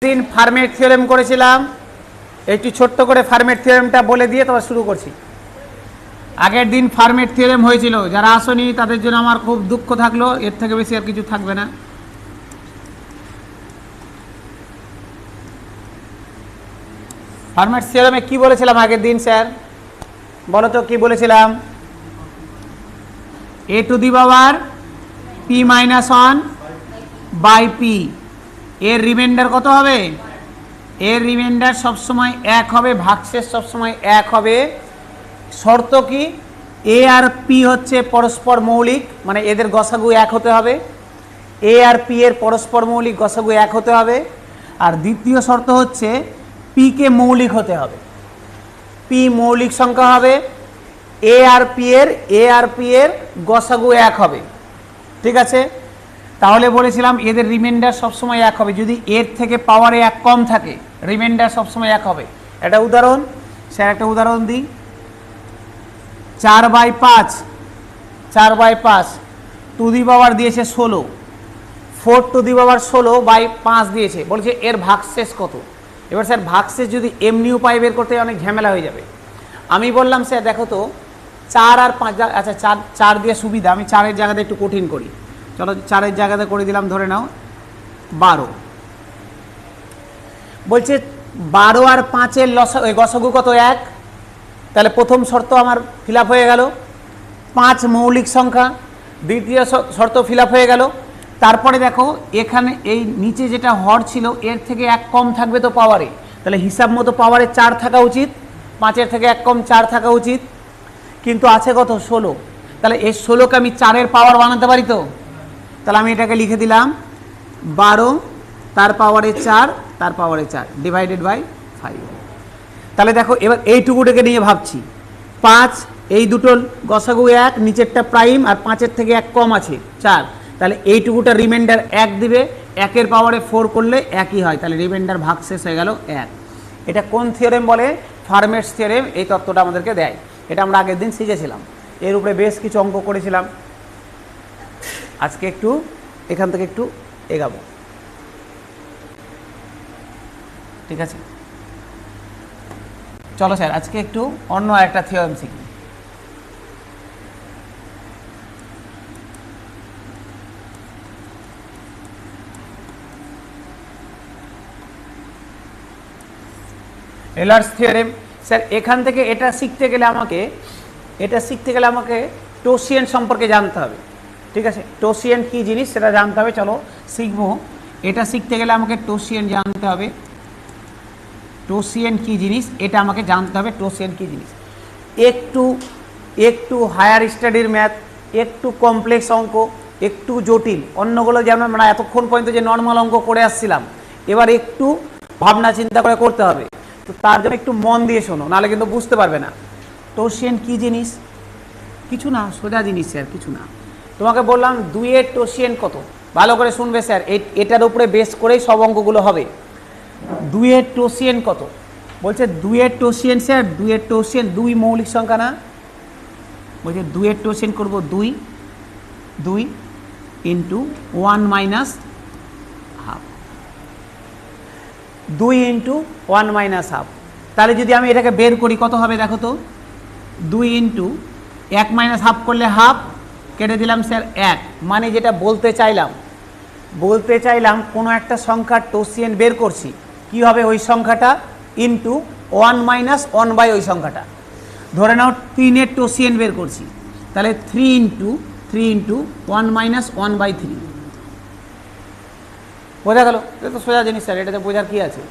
দিন ফার্মের থিওরেম করেছিলাম, একটু ছোট্ট করে ফার্মের থিওরেমটা বলে দিয়ে তবে শুরু করছি। আগের দিন ফার্মের থিওরেম হয়েছিল, যারা আসেনি তাদের জন্য আমার খুব দুঃখ থাকলো, এর থেকে বেশি আর কিছু থাকবে না। ফার্মের থিওরেমে কি বলেছিলাম আগের দিন স্যার, বলো তো কি বলেছিলাম? a to the power p minus 1 by পি, এর রিমাইন্ডার কত হবে? এর রিমাইন্ডার সবসময় এক হবে, ভাগশেষ সবসময় এক হবে। শর্ত কি? এ আর পি হচ্ছে পরস্পর মৌলিক, মানে এদের গসাগু এক হতে হবে। এ আর পি এর পরস্পর মৌলিক গসাগু এক হতে হবে। আর দ্বিতীয় শর্ত হচ্ছে পি কে মৌলিক হতে হবে, পি মৌলিক সংখ্যা হবে। এ আর পি এর গসাগু এক হবে। ঠিক আছে, তাহলে বলেছিলাম এদের রিমাইন্ডার সবসময় এক হবে। যদি এর থেকে পাওয়ারে এক কম থাকে রিমাইন্ডার সবসময় এক হবে। একটা উদাহরণ স্যার, একটা উদাহরণ দিই। 4/5 টু দি পাওয়ার দিয়েছে 16, 4 টু দি পাওয়ার 16 বাই 5 দিয়েছে, বলছে এর ভাগশেষ কত। এবার স্যার ভাগশেষ যদি এমনি উপায় বের করতে অনেক ঝামেলা হয়ে যাবে। আমি বললাম স্যার দেখো তো 4 আর 5, আচ্ছা 4 দিয়ে সুবিধা, আমি 4-এর জায়গাতে একটু কঠিন করি। চলো 4-এর জায়গাতে করে দিলাম, ধরে নাও 12। বলছে 12 আর 5-এর গসাগু কত? 1। তাহলে প্রথম শর্ত আমার ফিল আপ হয়ে গেল, 5 মৌলিক সংখ্যা। দ্বিতীয় শর্ত ফিল আপ হয়ে গেল। তারপরে দেখো এখানে এই নিচে যেটা হর ছিল এর থেকে এক কম থাকবে তো পাওয়ারে, তাহলে হিসাব মতো পাওয়ারে 4 থাকা উচিত, 5-এর থেকে এক কম 4 থাকা উচিত। কিন্তু আছে কত? 16। তাহলে এই 16কে আমি 4-এর পাওয়ার বানাতে পারি তো? তাহলে আমি এটাকে লিখে দিলাম 12 তার পাওয়ারে 4 তার পাওয়ারে 4 ডিভাইডেড বাই 5। তাহলে দেখো এবার এইটুকুটাকে নিয়ে ভাবছি, 5 এই দুটোর গসাগু 1, নিচেরটা প্রাইম, আর 5-এর থেকে এক কম আছে 4, তাহলে এইটুকুটা রিমাইন্ডার 1 দিবে। 1-এর পাওয়ারে 4 করলে একই হয়, তাহলে রিমাইন্ডার ভাগশেষ হয়ে গেল 1। এটা কোন থিওরেম বলে? ফার্মেটস থিওরেম। এই তত্ত্বটা আমাদেরকে দেয়, এটা আমরা আগের দিন শিখেছিলাম, এর উপরে বেশ কিছু অঙ্ক করেছিলাম। আজকে একটু এখান থেকে একটু এগাবো, ঠিক আছে? চলো স্যার আজকে একটু অন্য একটা থিওরেম শিখি। এলার্স থিওরেম। স্যার এখান থেকে এটা শিখতে গেলে আমাকে টোসিয়েন সম্পর্কে জানতে হবে, ঠিক আছে? টোসিয়েন কি জিনিস সেটা জানতে হবে, চলো শিখবো। এটা শিখতে গেলে আমাকে টোসিয়েন জানতে হবে। টোসিয়েন কি জিনিস এটা আমাকে জানতে হবে। টোসিয়েন কি জিনিস? একটু হায়ার স্টাডির ম্যাথ, একটু কমপ্লেক্স অঙ্ক, একটু জটিল। অন্যগুলো যেমন আমরা এতক্ষণ পর্যন্ত যে নর্মাল অঙ্ক করে আসছিলাম, এবার একটু ভাবনা চিন্তা করে করতে হবে। তো তার জন্য একটু মন দিয়ে শোনো, নাহলে কিন্তু বুঝতে পারবে না। টোসিয়েন কি জিনিস? কিছু না, সোজা জিনিস স্যার, কিছু না। তোমাকে বললাম 2-এর টোসিয়েন কত, ভালো করে শুনবে স্যার, এটার উপরে বেস করেই সব অঙ্কগুলো হবে। 2-এর টোসিয়েন কত? বলছে 2-এর টোসিয়েন স্যার, 2-এর টোসিয়েন 2 মৌলিক সংখ্যা না? বলছে 2-এর টোসিয়েন করব 2 into 1 minus half, 2 into 1 minus half. তাহলে যদি আমি এটাকে বের করি কত হবে দেখো তো? 2 ইন্টু 1 মাইনাস হাফ করলে হাফ, কেটে দিলাম স্যার 1। মানে যেটা বলতে চাইলাম কোনো একটা সংখ্যার টোসিয়েন বের করছি, কি হবে ওই সংখ্যাটা ইন্টু 1 মাইনাস 1 বাই ওই সংখ্যাটা। ধরে নাও 3-এর টোসিয়েন বের করছি, তাহলে 3 ইন্টু 1 মাইনাস 1 বাই 3। বোঝা গেল? এটা তো সোজা জিনিস স্যার, এটাতে বোঝার কি আছে?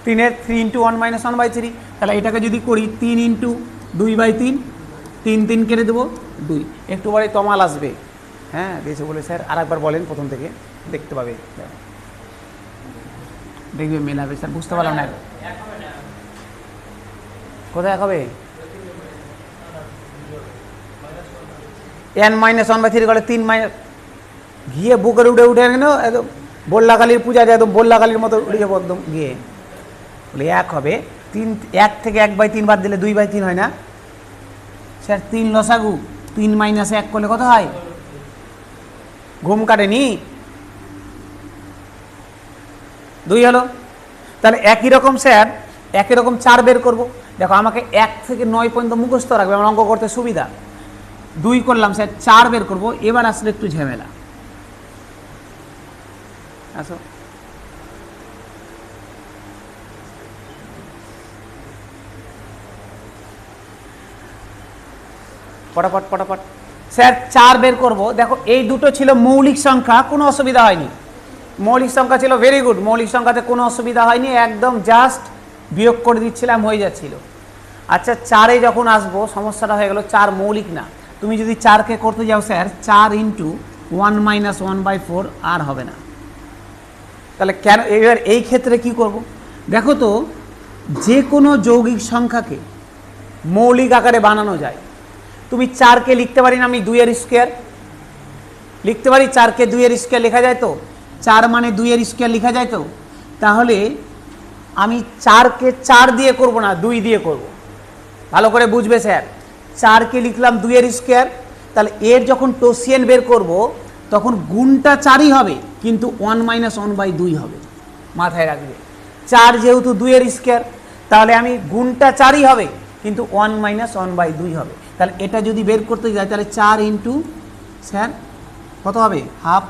3 ইন্টু 1 মাইনাস 1 বাই 3। তাহলে এটাকে যদি করি 3 ইন্টু 2 বাই 3, 3 কেটে দেবো 2। একটু পরে তমাল আসবে, হ্যাঁ দিয়েছে বলে স্যার। আর একবার বলেন প্রথম থেকে, দেখতে পাবে, দেখবে মেলাবে স্যার। বুঝতে পারলাম না, কোথায় এক হবে? n মাইনাস 1 বাই 3 করে 3 মাইনাস, ঘিয়ে বুকের উঠে গেল একদম, বল্লাকালীর পূজা একদম বল্লাকালীর মতো উঠে যাবো একদম গিয়ে। বলে 1 হবে 3, 1 থেকে 1 বাই 3 বাদ দিলে 2 বাই 3 হয় না স্যার? 3 লসাগু, 3 মাইনাস 1 করলে কত হয়? ঘুম কাটেনি? 2 হলো। তাহলে একই রকম স্যার, একই রকম 4 বের করব। দেখো আমাকে 1 থেকে 9 পর্যন্ত মুখস্থ রাখবে, আমার অঙ্ক করতে সুবিধা। 2 করলাম স্যার, 4 বের করব। এবার আসলে একটু ঝামেলা। আসো, পটাপট পটাপট স্যার 4 বের করব। দেখো এই দুটো ছিল মৌলিক সংখ্যা, কোনো অসুবিধা হয়নি। মৌলিক সংখ্যা ছিল, ভেরি গুড, মৌলিক সংখ্যাতে কোনো অসুবিধা হয়নি, একদম জাস্ট বিয়োগ করে দিচ্ছিলাম, হয়ে যাচ্ছিল। আচ্ছা 4-এ যখন আসবো সমস্যাটা হয়ে গেল, 4 মৌলিক না। তুমি যদি 4-কে করতে যাও স্যার, 4 ইন্টু 1 মাইনাস 1/4 আর হবে না। তাহলে কেন, এবার এই ক্ষেত্রে কি করব? দেখো তো, যে কোনো যৌগিক সংখ্যাকে মৌলিক আকারে বানানো যায়। তুমি 4-কে লিখতে পারি না আমি 2-এর স্কোয়ার লিখতে পারি, 4-কে 2-এর স্কোয়ার লেখা যায় তো, 4 মানে 2-এর স্কোয়ার লেখা যায় তো। তাহলে আমি 4-কে 4 দিয়ে করব না, 2 দিয়ে করব। ভালো করে বুঝবে স্যার, 4-কে লিখলাম 2-এর স্কোয়ার, তাহলে এর যখন টোসিয়েন বের করব তখন গুণটা 4ই হবে, কিন্তু 1 মাইনাস 1/2 হবে, মাথায় রাখবে। 4 যেহেতু 2-এর স্কোয়ার, তাহলে আমি গুণটা 4ই হবে, কিন্তু 1 মাইনাস 1/2 হবে। তাহলে এটা যদি বের করতে যাই, তাহলে 4 ইন্টু স্যার কত হবে, হাফ।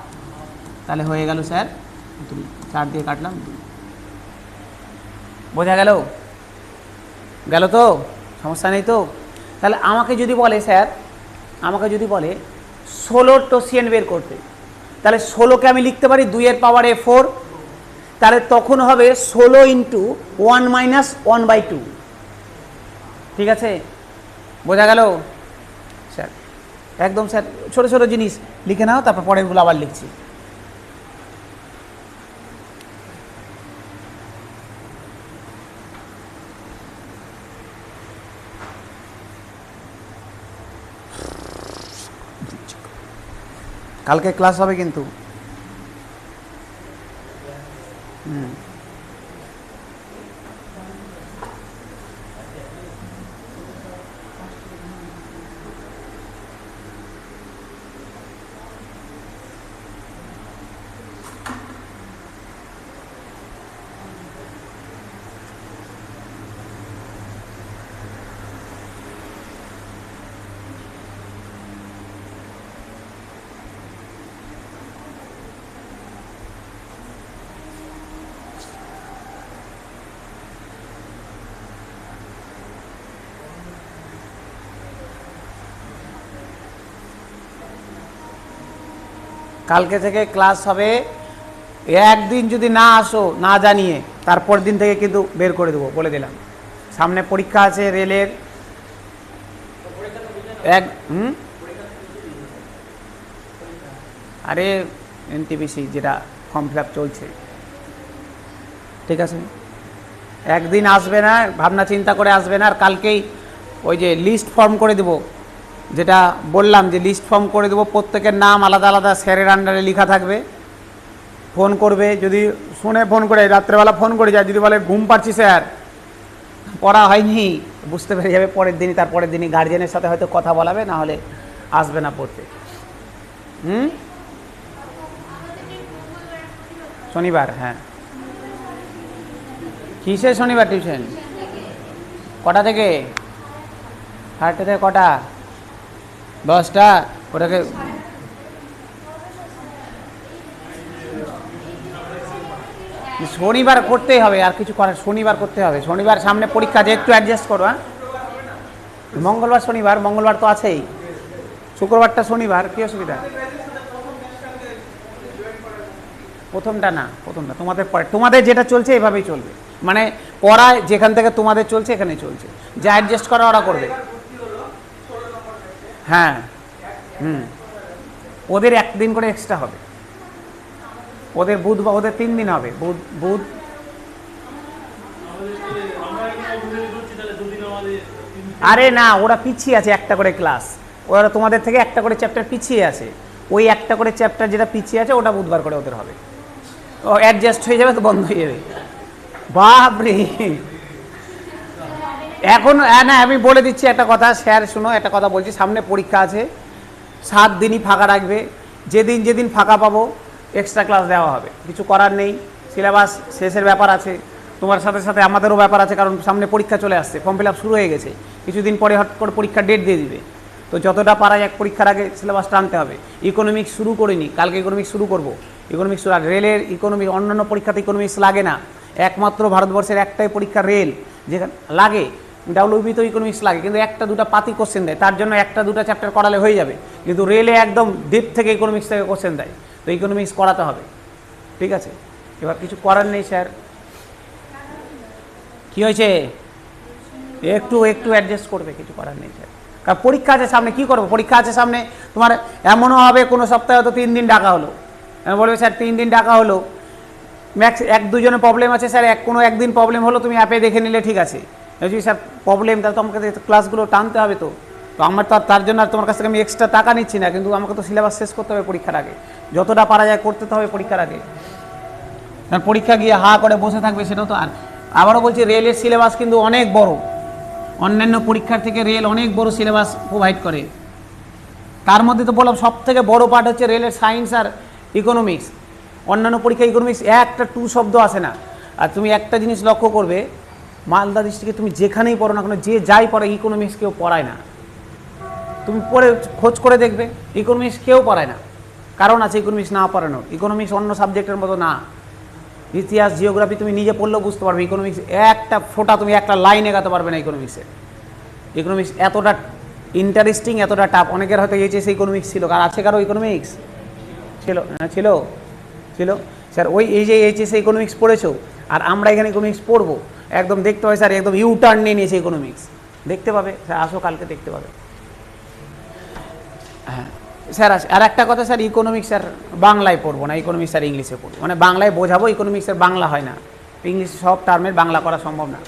তাহলে হয়ে গেল স্যার 2, 4 দিয়ে কাটলাম 2। বোঝা গেল? গেল তো, সমস্যা নেই তো? তাহলে আমাকে যদি বলে স্যার, আমাকে যদি বলে 16 টোসিয়েন বের করতে, তাহলে 16-কে আমি লিখতে পারি 2-এর পাওয়ারে 4, তাহলে তখন হবে 16 ইন্টু 1 মাইনাস 1/2। ঠিক আছে, বোঝা গেল স্যার? একদম স্যার, ছোটো ছোটো জিনিস লিখে নাও, তারপর পরেরগুলো আবার লিখছি। কালকে ক্লাস হবে কিন্তু। কালকে থেকে ক্লাস হবে, একদিন যদি না আসো না জানিয়ে, তারপর দিন থেকে কিন্তু বের করে দেবো, বলে দিলাম। সামনে পরীক্ষা আছে রেলের, আরে এনটিপিসি যেটা ফর্ম ফিল আপ চলছে, ঠিক আছে? একদিন আসবে না, ভাবনা চিন্তা করে আসবে না। আর কালকেই ওই যে লিস্ট ফর্ম করে দেবো, যেটা বললাম যে লিস্ট ফর্ম করে দেবো, প্রত্যেকের নাম আলাদা আলাদা স্যারের আন্ডারে লেখা থাকবে। ফোন করবে, যদি শুনে ফোন করে, রাত্রেবেলা ফোন করে যায়, যদি বলে ঘুম পাচ্ছি স্যার, পড়া হয়নি, বুঝতে পেরে যাবে পরের দিনই। তারপরের দিনই গার্জিয়ানের সাথে হয়তো কথা বলাবে, না হলে আসবে না পড়তে। শনিবার, হ্যাঁ। কিসে শনিবার টিউশন? কটা থেকে? 8টা থেকে কটা? 10টা? ওটাকে শনিবার করতেই হবে, আর কিছু করার, শনিবার করতে হবে। শনিবার সামনে পরীক্ষা, যে একটু অ্যাডজাস্ট করো। হ্যাঁ, মঙ্গলবার শনিবার, মঙ্গলবার তো আছেই, শুক্রবারটা শনিবার, কি অসুবিধা? প্রথমটা না, প্রথমটা তোমাদের পরে, তোমাদের যেটা চলছে এভাবেই চলবে, মানে পড়ায় যেখান থেকে তোমাদের চলছে এখানেই চলছে, যা অ্যাডজাস্ট করা ওরা করবে। হ্যাঁ, ওদের একদিন করে এক্সট্রা হবে, ওদের বুধবার, ওদের 3 দিন হবে, বুধ আরে না, ওরা পিছিয়ে আছে একটা করে ক্লাস, ওরা তোমাদের থেকে একটা করে চ্যাপ্টার পিছিয়ে আছে। ওই একটা করে চ্যাপ্টার যেটা পিছিয়ে আছে ওটা বুধবার করে ওদের হবে, ও অ্যাডজাস্ট হয়ে যাবে তো বন্ধ হয়ে যাবে। বাপরে, এখন না আমি বলে দিচ্ছি একটা কথা, স্যার শুনো, একটা কথা বলছি, সামনে পরীক্ষা আছে, 7 দিনই ফাঁকা রাখবে, যেদিন যেদিন ফাঁকা পাবো এক্সট্রা ক্লাস দেওয়া হবে, কিছু করার নেই, সিলেবাস শেষের ব্যাপার আছে। তোমার সাথে সাথে আমাদেরও ব্যাপার আছে, কারণ সামনে পরীক্ষা চলে আসছে, ফর্ম ফিল আপ শুরু হয়ে গেছে, কিছুদিন পরে হট করে পরীক্ষার ডেট দিয়ে দিবে। তো যতটা পারা যায় পরীক্ষার আগে সিলেবাসটা আনতে হবে। ইকোনমিক্স শুরু করিনি, কালকে ইকোনমিক্স শুরু করবো। ইকোনমিক্স শুরু, আর রেলের ইকোনমিক্স, অন্যান্য পরীক্ষাতে ইকোনমিক্স লাগে না, একমাত্র ভারতবর্ষের একটাই পরীক্ষা রেল যেখানে লাগে। ডাব্লিউবি তো ইকোনমিক্স লাগে, কিন্তু একটা দুটা পাতি কোশ্চেন দেয়, তার জন্য একটা দুটা চ্যাপ্টার করালে হয়ে যাবে। কিন্তু রেলে একদম ডিপ থেকে ইকোনমিক্স থেকে কোশ্চেন দেয়, তো ইকোনমিক্স করাতে হবে। ঠিক আছে, এবার কিছু করার নেই স্যার। কি হয়েছে? একটু অ্যাডজাস্ট করবে, কিছু করার নেই স্যার, কারণ পরীক্ষা আছে সামনে। কি করবো, পরীক্ষা আছে সামনে। তোমার এমনও হবে কোনো সপ্তাহে হয়তো 3 দিন ডাকা হলো, বলবে স্যার 3 দিন ডাকা হলো, ম্যাক্স 1-2 জনের প্রবলেম আছে স্যার, কোনো একদিন প্রবলেম হলো, তুমি অ্যাপে দেখে নিলে ঠিক আছে। যদি স্যার প্রবলেম, তাহলে তো আমাকে ক্লাসগুলো টানতে হবে। তো আমার তো তার জন্য আর তোমার কাছ থেকে আমি এক্সট্রা টাকা নিচ্ছি না, কিন্তু আমাকে তো সিলেবাস শেষ করতে হবে পরীক্ষার আগে, যতটা পারা যায় করতে তো হবে পরীক্ষার আগে। কারণ পরীক্ষা গিয়ে হা করে বসে থাকবে সেটাও তো। আর আবারও বলছি, রেলের সিলেবাস কিন্তু অনেক বড়, অন্যান্য পরীক্ষার থেকে রেল অনেক বড় সিলেবাস প্রোভাইড করে। তার মধ্যে তো বললাম সব থেকে বড় পার্ট হচ্ছে রেলের সায়েন্স আর ইকোনমিক্স। অন্যান্য পরীক্ষা ইকোনমিক্স একটা 2 শব্দ আসে না। আর তুমি একটা জিনিস লক্ষ্য করবে, মালদা ডিস্ট্রিক্টে তুমি যেখানেই পড়ো না কেন, যে যাই পড়ে, ইকোনমিক্স কেউ পড়ায় না। তুমি পড়ে খোঁজ করে দেখবে, ইকোনমিক্স কেউ পড়ায় না। কারণ আছে ইকোনমিক্স না পড়ানোর। ইকোনমিক্স অন্য সাবজেক্টের মতো না। ইতিহাস, জিওগ্রাফি তুমি নিজে পড়লেও বুঝতে পারবে, ইকোনমিক্স একটা ফোঁটা তুমি একটা লাইন এগাতে পারবে না ইকোনমিক্সে। ইকোনমিক্স এতটা ইন্টারেস্টিং, এতটা টাফ। অনেকের হয়তো এইচএসে ইকোনমিক্স ছিল, আর আছে কারো ইকোনমিক্স ছিল? হ্যাঁ ছিল স্যার। এই যে এইচএসে ইকোনমিক্স পড়েছো, আর আমরা এখানে ইকোনমিক্স পড়বো, একদম দেখতে হয় স্যার, একদম ইউ টার্ন নিয়ে নিয়েছে ইকোনমিক্স। দেখতে পাবে স্যার, আসো কালকে দেখতে পাবে। হ্যাঁ স্যার, আর একটা কথা স্যার, ইকোনমিক্স স্যার বাংলায় পড়বো না, ইকোনমিক্স স্যার ইংলিশে পড়বো। মানে বাংলায় বোঝাবো, ইকোনমিক্সের বাংলা হয় না, ইংলিশ সব টার্মের বাংলা করা সম্ভব না।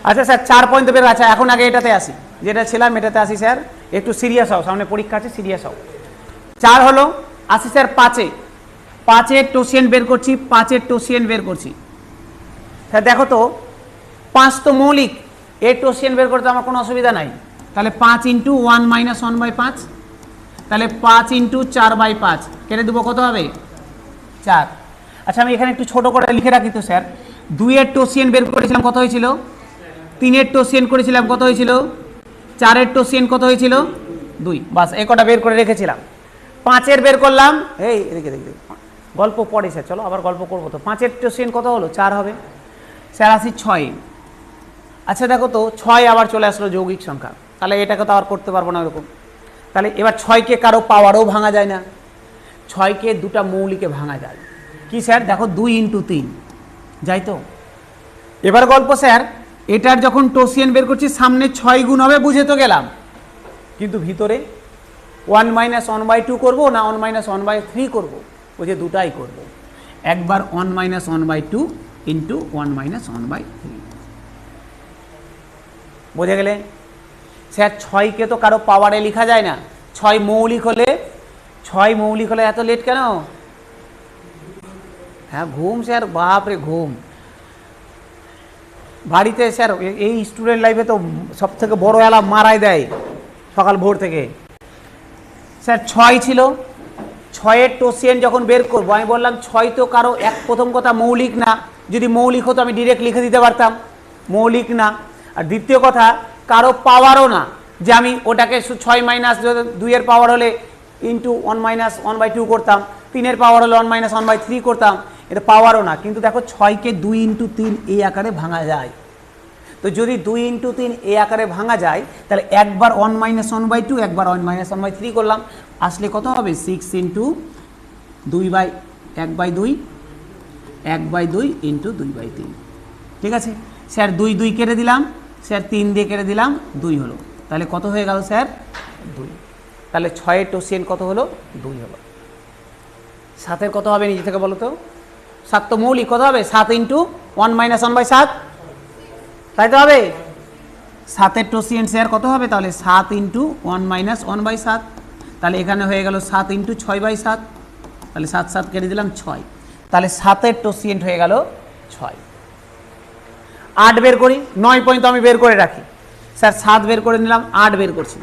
আচ্ছা স্যার, 4 পয়েন্ট বের। আচ্ছা, এখন আগে এটাতে আসি, যেটা ছিলাম এটাতে আসি স্যার। একটু সিরিয়াস হও, সামনে পরীক্ষা আছে, সিরিয়াস হও। 4 হলো, আসি স্যার 5-এর টোসিয়েন্ট বের করছি। 5-এর টোসিয়েন্ট বের করছি স্যার। দেখো তো, 5 তো মৌলিক, এর টোসিয়েন্ট বের করতে আমার কোনো অসুবিধা নাই। তাহলে 5 × 1 - 1/5, তাহলে 5 × 4/5 কেটে দেবো, কত হবে? 4। আচ্ছা, আমি এখানে একটু ছোট করে লিখে রাখি তো স্যার। 2-এর টোসিয়েন্ট বের করেছিলাম, কত হয়েছিল? 3-এর টোসিয়েন্ট করেছিলাম, কত হয়েছিল? 4-এর টোসিয়েন্ট কত হয়েছিল? 2। বাস, এই কটা বের করে রেখেছিলাম। 5-এর বের করলাম, এই এদিকে দেখি, গল্প পড়ে স্যার, চলো আবার গল্প করবো তো। 5-এর টোসিয়েন্ট কত হলো? 4 হবে স্যার। আসি 6। আচ্ছা দেখো তো, 6 আবার চলে আসলো যৌগিক সংখ্যা, তাহলে এটাকে তো আর করতে পারবো না ওরকম। তাহলে এবার 6কে কারো পাওয়ারও ভাঙা যায় না, 6কে দুটা মৌলিকে ভাঙা যায়। কি স্যার? দেখো, 2 × 3 যাই তো। এবার গল্প স্যার, এটার যখন টোসিয়েন্ট বের করছি, সামনে 6 গুণ হবে, বুঝে তো গেলাম, কিন্তু ভিতরে 1 - 1/2 করবো না 1 - 1/3 করবো? বুঝে দুটাই করবো। একবার 1 - 1/2 × 1 - 1/3, বুঝে গেলে স্যার? 6কে তো কারো পাওয়ারে লেখা যায় না। 6 মৌলিক হলে এত লেট কেন? হ্যাঁ, ঘুম স্যার, বাপরে ঘুম। বাড়িতে স্যার এই স্টুডেন্ট লাইফে তো সব থেকে বড় অ্যালার্ম মারাই দেয় সকাল ভোর থেকে। স্যার 6 ছিল, 6-এর টোসিয়েন্ট যখন বের করবো, আমি বললাম 6 তো কারো প্রথম কথা মৌলিক না। যদি মৌলিক হতো আমি ডিরেক্ট লিখে দিতে পারতাম, মৌলিক না। আর দ্বিতীয় কথা, কারো পাওয়ারও না, যে আমি ওটাকে 6 - 2-এর পাওয়ার হলে × 1 - 1/2 করতাম, 3-এর পাওয়ার হলে 1 - 1/3 করতাম, এটা পাওয়ারও না। কিন্তু দেখো, 6কে 2 × 3 এই আকারে ভাঙা যায়। তো যদি 2 × 3 এই আকারে ভাঙা যায়, তাহলে একবার 1 - 1/2, একবার 1 - 1/3 করলাম, আসলে কত হবে? 6 × 2/1/2, 1/2 × 2/3। ঠিক আছে স্যার? 2 2 কেটে দিলাম স্যার, 3 দিয়ে কেটে দিলাম, 2 হলো। তাহলে কত হয়ে গেল স্যার? 2। তাহলে 6-এর টোসিয়েন্ট কত হলো? 2 হলো। 7-এর কত হবে নিজে থেকে বলো তো? 7 তো মৌলিক, কত হবে? 7 × 1 - 1/7, তাই তো হবে। 7-এর টোসিয়েন্ট স্যার কত হবে? তাহলে 7 × 1 - 1/7, তাহলে এখানে হয়ে গেল 7 × 6/7, তাহলে 7 7 কেটে দিলাম, 6। তাহলে 7-এর টোসিয়েন্ট হয়ে গেল 6। 8 বের করি, 9 পয়েন্ট আমি বের করে রাখি স্যার। 7 বের করে নিলাম, 8 বের করছি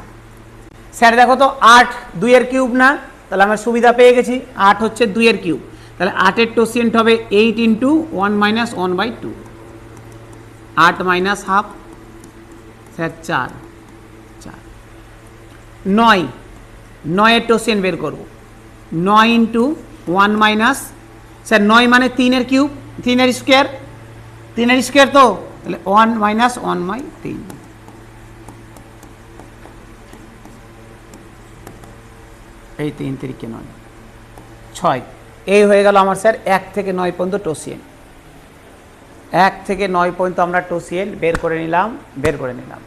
স্যার। দেখো তো, 8 2-এর কিউব না, তাহলে আমার সুবিধা পেয়ে গেছি, 8 হচ্ছে 2-এর কিউব। তাহলে 8-এর টোসিয়েন্ট হবে 8 × 1 - 1/2, 8 মাইনাস হাফ স্যার 4 4 9 9 টোসিয়েন বের করব 9 ইন্টু 1 মাইনাস স্যার 9 মানে 3 কিউব 3 স্কোয়ার 3 স্কোয়ার তো তাহলে 1 মাইনাস 1 বাই 3 এই 3 3 9 6 এই হয়ে গেল আমার স্যার 1 থেকে 9 পর্যন্ত টোসিয়েন 1 থেকে 9 পর্যন্ত আমরা টোসিয়েন বের করে নিলাম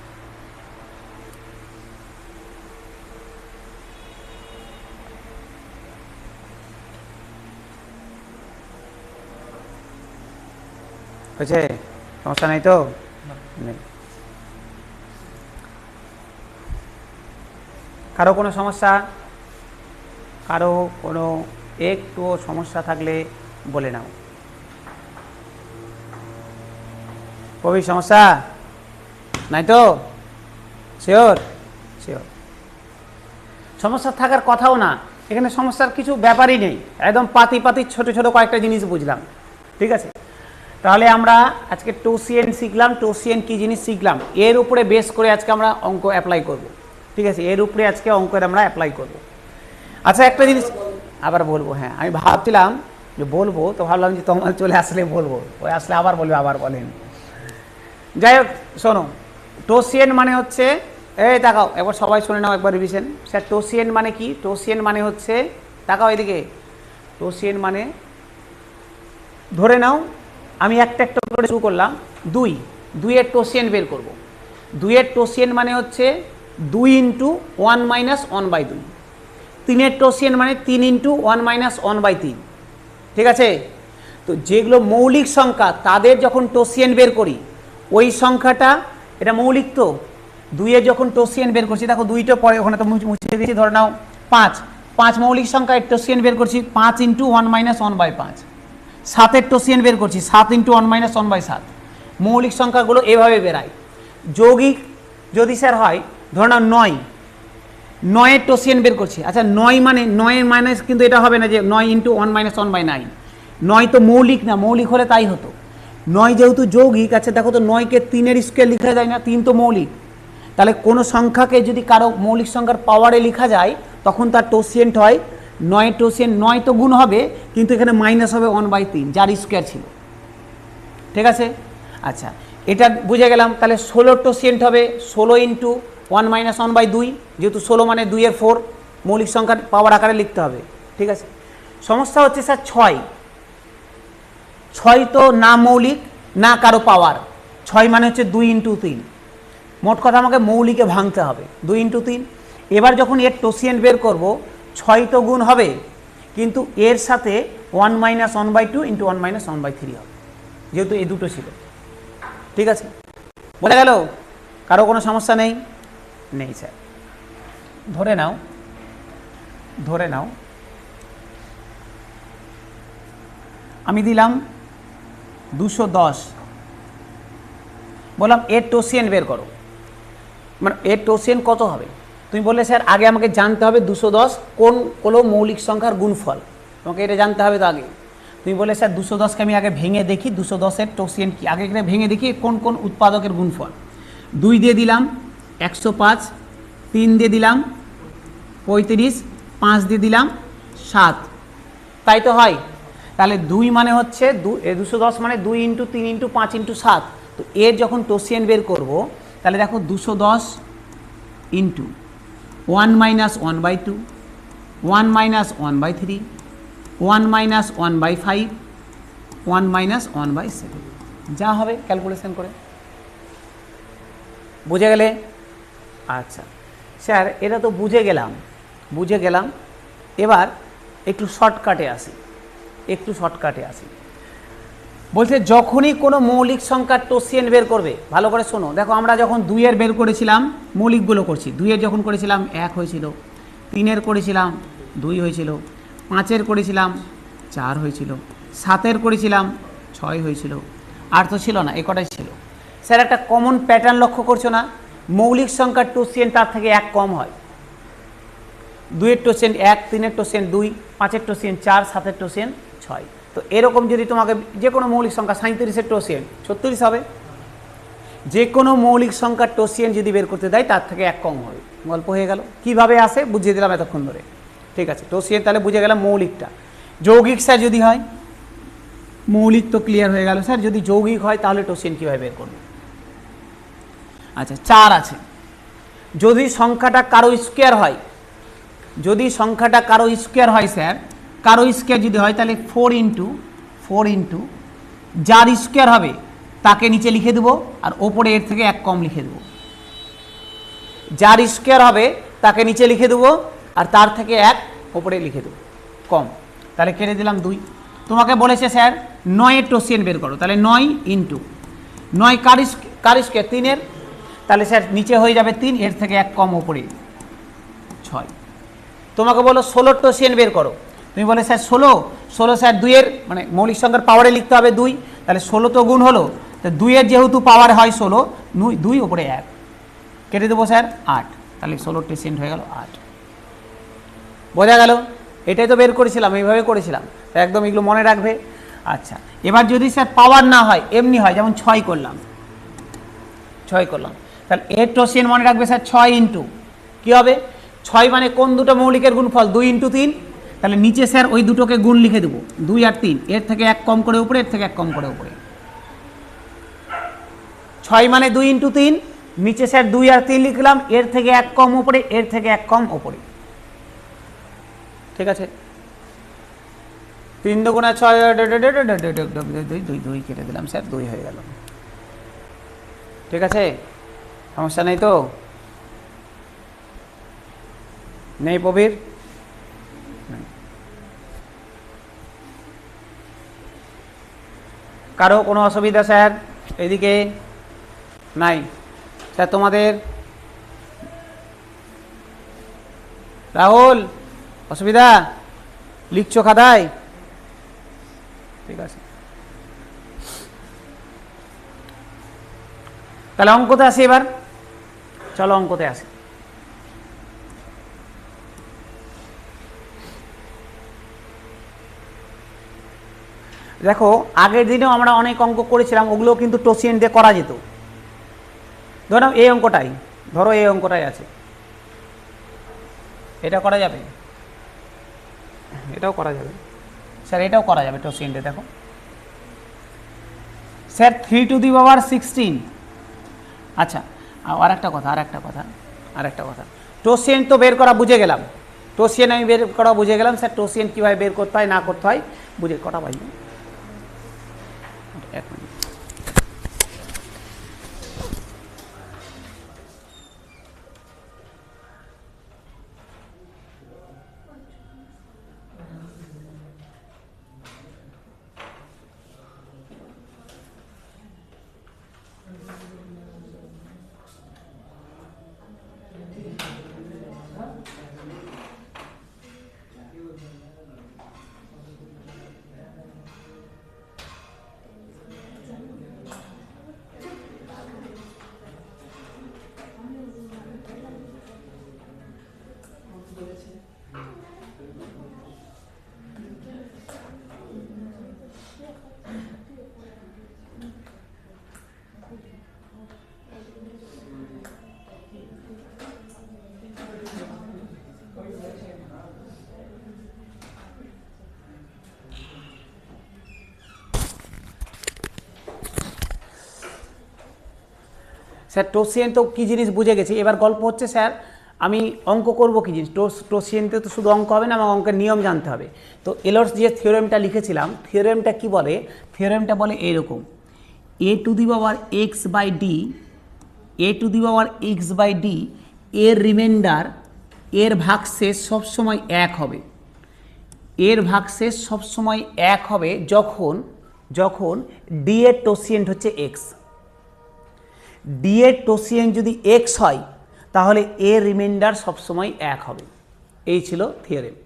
হয়েছে সমস্যা নেই তো নেই কারো কোনো সমস্যা কারো কোনো একটু সমস্যা থাকলে বলে নাও কবি সমস্যা নাই তো শিওর সমস্যা থাকার কথাও না এখানে সমস্যার কিছু ব্যাপারই নেই একদম পাতি ছোট ছোট কয়েকটা জিনিস বুঝলাম ঠিক আছে তাহলে আমরা আজকে টোসিয়েন শিখলাম টোসিয়েন কি জিনিস শিখলাম এর উপরে বেস করে আজকে আমরা অঙ্ক অ্যাপ্লাই করব ঠিক আছে এর উপরে আজকে অঙ্কের আমরা অ্যাপ্লাই করব আচ্ছা একটা জিনিস আবার বলবো হ্যাঁ আমি ভাবছিলাম যে বলবো তো ভাবলাম যে তোমার চলে আসলে বলবো ওই আসলে আবার বলবে আবার বলেন যাই হোক শোনো টোসিয়েন মানে হচ্ছে এই তাকাও একবার সবাই শুনে নাও একবার রিভিশন স্যার টোসিয়েন মানে কি টোসিয়েন মানে হচ্ছে তাকাও এদিকে টোসিয়েন মানে ধরে নাও আমি একটা করে শুরু করলাম 2 এর টোসিয়েন বের করব 2 এর টোসিয়েন মানে হচ্ছে 2 ইন্টু 1 মাইনাস 1 বাই 2 3 এর টোসিয়েন মানে 3 ইন্টু 1 মাইনাস 1 বাই 3 ঠিক আছে তো যেগুলো মৌলিক সংখ্যা তাদের যখন টোসিয়েন বের করি ওই সংখ্যাটা এটা মৌলিক তো 2 এর যখন টোসিয়েন বের করছি দেখো 2টা পরে ওখানে তো মুছে দিয়েছি ধরে নাও 5 মৌলিক সংখ্যা এর টোসিয়েন বের করছি 5 ইন্টু 1 মাইনাস 1 বাই 5 7 এর টোসিয়েন বের করছি 7 ইন্টু 1 মাইনাস 1 বাই 7 মৌলিক সংখ্যাগুলো এভাবে বেরায় যৌগিক যদি স্যার হয় ধরে নাও 9 এর টোসিয়েন বের করছি আচ্ছা 9 মানে 9 মাইনাস কিন্তু এটা হবে না যে 9 ইন্টু 1 মাইনাস 1 বাই 9 9 তো মৌলিক না মৌলিক হলে তাই হতো 9 যেহেতু যৌগিক আচ্ছা দেখো তো 9কে 3 এর স্কোয়ার লেখা যায় না 3 তো মৌলিক তাহলে কোনো সংখ্যাকে যদি কারো মৌলিক সংখ্যার পাওয়ারে লেখা যায় তখন তার টোসিয়েন্ট হয় 9 টোসিয়েন্ট 9 তো গুণ হবে কিন্তু এখানে মাইনাস হবে 1/3 যার স্কোয়ার ছিল ঠিক আছে আচ্ছা এটা বুঝে গেলাম তাহলে 16 টোসিয়েন্ট হবে 16 ইন্টু 1 মাইনাস 1 বাই 2 যেহেতু 16 মানে 2 এর 4 মৌলিক সংখ্যার পাওয়ার আকারে লিখতে হবে ঠিক আছে সমস্যা হচ্ছে স্যার 6 তো না মৌলিক না কারো পাওয়ার 6 মানে হচ্ছে 2 ইন্টু 3 মোট কথা আমাকে মৌলিকে ভাঙতে হবে 2 ইন্টু 3 এবার যখন এর টোসিয়েন্ট বের করব 6 তো গুণ হবে কিন্তু এর সাথে 1 minus 1 by 2 into 1 minus 1 by 3 হবে যেহেতু এই দুটো ছিল ঠিক আছে বোঝা গেল কারো কোনো সমস্যা নেই স্যার ধরে নাও আমি দিলাম 210 বললাম এর টোসিয়েন বের করো মানে এর টোসিয়েন কত হবে তুমি বললে স্যার আগে আমাকে জানতে হবে 210 কোন কোনো মৌলিক সংখ্যার গুণফল তোমাকে এটা জানতে হবে তো আগে তুমি বললে স্যার 210কে আমি আগে ভেঙে দেখি 210 এর টোসিয়েন কি আগে এখানে ভেঙে দেখি কোন কোন উৎপাদকের গুণফল 2 দিয়ে দিলাম 105 3 দিয়ে দিলাম 35 5 দিয়ে দিলাম 7 তাই তো হয় তাহলে 2 মানে হচ্ছে 210 মানে 2 ইন্টু 3 ইন্টু 5 ইন্টু 7 তো এর যখন টোসিয়েন বের করব তাহলে দেখো 210 into 1 minus 1 by 2 1 minus 1 by 3 1 minus 1 by 5 1 minus 1 by 7 যা হবে ক্যালকুলেশন করে বুঝে গেলে আচ্ছা স্যার এটা তো বুঝে গেলাম এবার একটু শর্টকাটে আসি বলছে যখনই কোনো মৌলিক সংখ্যার টোসিয়েন বের করবে ভালো করে শোনো দেখো আমরা যখন 2 এর বের করেছিলাম মৌলিকগুলো করছি 2 এর যখন করেছিলাম 1 হয়েছিল 3 এর করেছিলাম 2 হয়েছিল 5 এর করেছিলাম 4 হয়েছিল 7 এর করেছিলাম 6 হয়েছিল আর তো ছিল না কটাই ছিল স্যার একটা কমন প্যাটার্ন লক্ষ্য করছো না মৌলিক সংখ্যার টোসিয়েন তার থেকে 1 কম হয় 2 এর টোসিয়েন 1 3 এর টোসিয়েন 2 5 এর টোসিয়েন 4 7 এর টোসিয়েন 6 তো এরকম যদি তোমাকে যে কোনো মৌলিক সংখ্যা 37 এর টোসিয়েন 36 হবে যে কোনো মৌলিক সংখ্যার টোসিয়েন্ট যদি বের করতে দেয় তার থেকে এক কম হবে, গল্প হয়ে গেল। কিভাবে আসে বুঝিয়ে দিলাম এতক্ষণ ধরে, ঠিক আছে। টোসিয়েন্ট তাহলে বুঝে গেলাম মৌলিকটা। যৌগিক স্যার যদি হয়, মৌলিক তো ক্লিয়ার হয়ে গেল স্যার, যদি যৌগিক হয় তাহলে টোসিয়েন্ট কীভাবে বের করবে। আচ্ছা 4 আছে, যদি সংখ্যাটা কারো স্কোয়ার হয়, যদি সংখ্যাটা কারো স্কোয়ার হয় স্যার, কারো স্কোয়ার যদি হয় তাহলে 4 ইন্টু যার স্কোয়ার হবে তাকে নিচে লিখে দেবো আর ওপরে এর থেকে এক কম লিখে দেবো। যার স্কোয়ার হবে তাকে নিচে লিখে দেবো আর তার থেকে এক ওপরে লিখে দেবো কম, তাহলে কেটে দিলাম 2। তোমাকে বলেছে স্যার 9 এর টোসিয়েন্ট বের করো, তাহলে 9 ইন্টু 9 কার স্কোয়ার 3 এর, তাহলে স্যার নিচে হয়ে যাবে 3, এর থেকে এক কম ওপরে 6। তোমাকে বলো 16 টোসিয়েন্ট বের করো, তুমি বলে স্যার 16 স্যার 2 এর মানে মৌলিক সংখ্যার পাওয়ারে লিখতে হবে 2, তাহলে 16 তো গুণ হলো, তো 2 এর যেহেতু পাওয়ার হয় 16, 2 ওপরে 1 কেটে দেবো স্যার 8, তাহলে 16 টোসিয়েন্ট হয়ে গেল 8। বোঝা গেল? এটাই তো বের করেছিলাম, এইভাবে করেছিলাম, তো একদম এগুলো মনে রাখবে। আচ্ছা এবার যদি স্যার পাওয়ার না হয় এমনি হয়, যেমন 6 করলাম, তাহলে এর টোসিয়েন্ট মনে রাখবে স্যার 6 ইন্টু কী হবে, 6 মানে কোন দুটো মৌলিকের গুণফল 2 ইন্টু 3, তাহলে নিচে স্যার ওই দুটোকে গুণ লিখে দেবো 2 আর 3, এর থেকে এক কম করে উপরে, এর থেকে এক কম করে উপরে। 6 মানে 2 ইন্টু 3, নিচে স্যার 2 আর 3 লিখলাম, এর থেকে এক কম উপরে, এর থেকে এক কম উপরে, ঠিক আছে। 3 দুগুণে 6, 2 কেটে দিলাম স্যার, 2 হয়ে গেল, ঠিক আছে। সমস্যা নেই তো, নেই প্রবীর? কারো কোনো অসুবিধা স্যার এদিকে নাই? স্যার তোমাদের রাহুল অসুবিধা লিখছো খাতায়? ঠিক আছে, তাহলে অঙ্কতে আসি এবার, চলো অঙ্কতে আসি। দেখো আগের দিনেও আমরা অনেক অঙ্ক করেছিলাম, ওগুলো কিন্তু টোসিয়েন্ট দিয়ে করা যেত। ধরো এই অঙ্কটাই, ধরো এই অঙ্কটাই আছে, এটা করা যাবে, এটাও করা যাবে স্যার, এটাও করা যাবে টোসিয়েন্টে। দেখো স্যার 3 টু দি পাওয়ার 16। আচ্ছা আর একটা কথা, টোসিয়েন্ট তো বের করা বুঝে গেলাম, টোসিয়েন্ট আমি বের করা বুঝে গেলাম স্যার, টোসিয়েন্ট কীভাবে বের করতে হয় না করতে হয় বুঝে কটা পাই। 1 মিনিট, স্যার টোসিয়েন্ট তো কী জিনিস বুঝে গেছি, এবার গল্প হচ্ছে স্যার আমি অঙ্ক করব কী জিনিস। টোসিয়েন্টে তো শুধু অঙ্ক হবে না, আমার অঙ্কের নিয়ম জানতে হবে। তো এলর্স যে থিওরেমটা লিখেছিলাম, থিওরেমটা কি বলে, থিওরেমটা বলে এইরকম, a to the power x by D এর রিমাইন্ডার, এর ভাগশেষ সবসময় 1 হবে, এর ভাগশেষ সবসময় 1 হবে যখন ডি এর টোসিয়েন্ট হচ্ছে x। ডি এর টোসিয়েন্ট যদি x হয় তাহলে এর রিমাইন্ডার সবসময় 1 হবে। এই ছিল থিওরেম।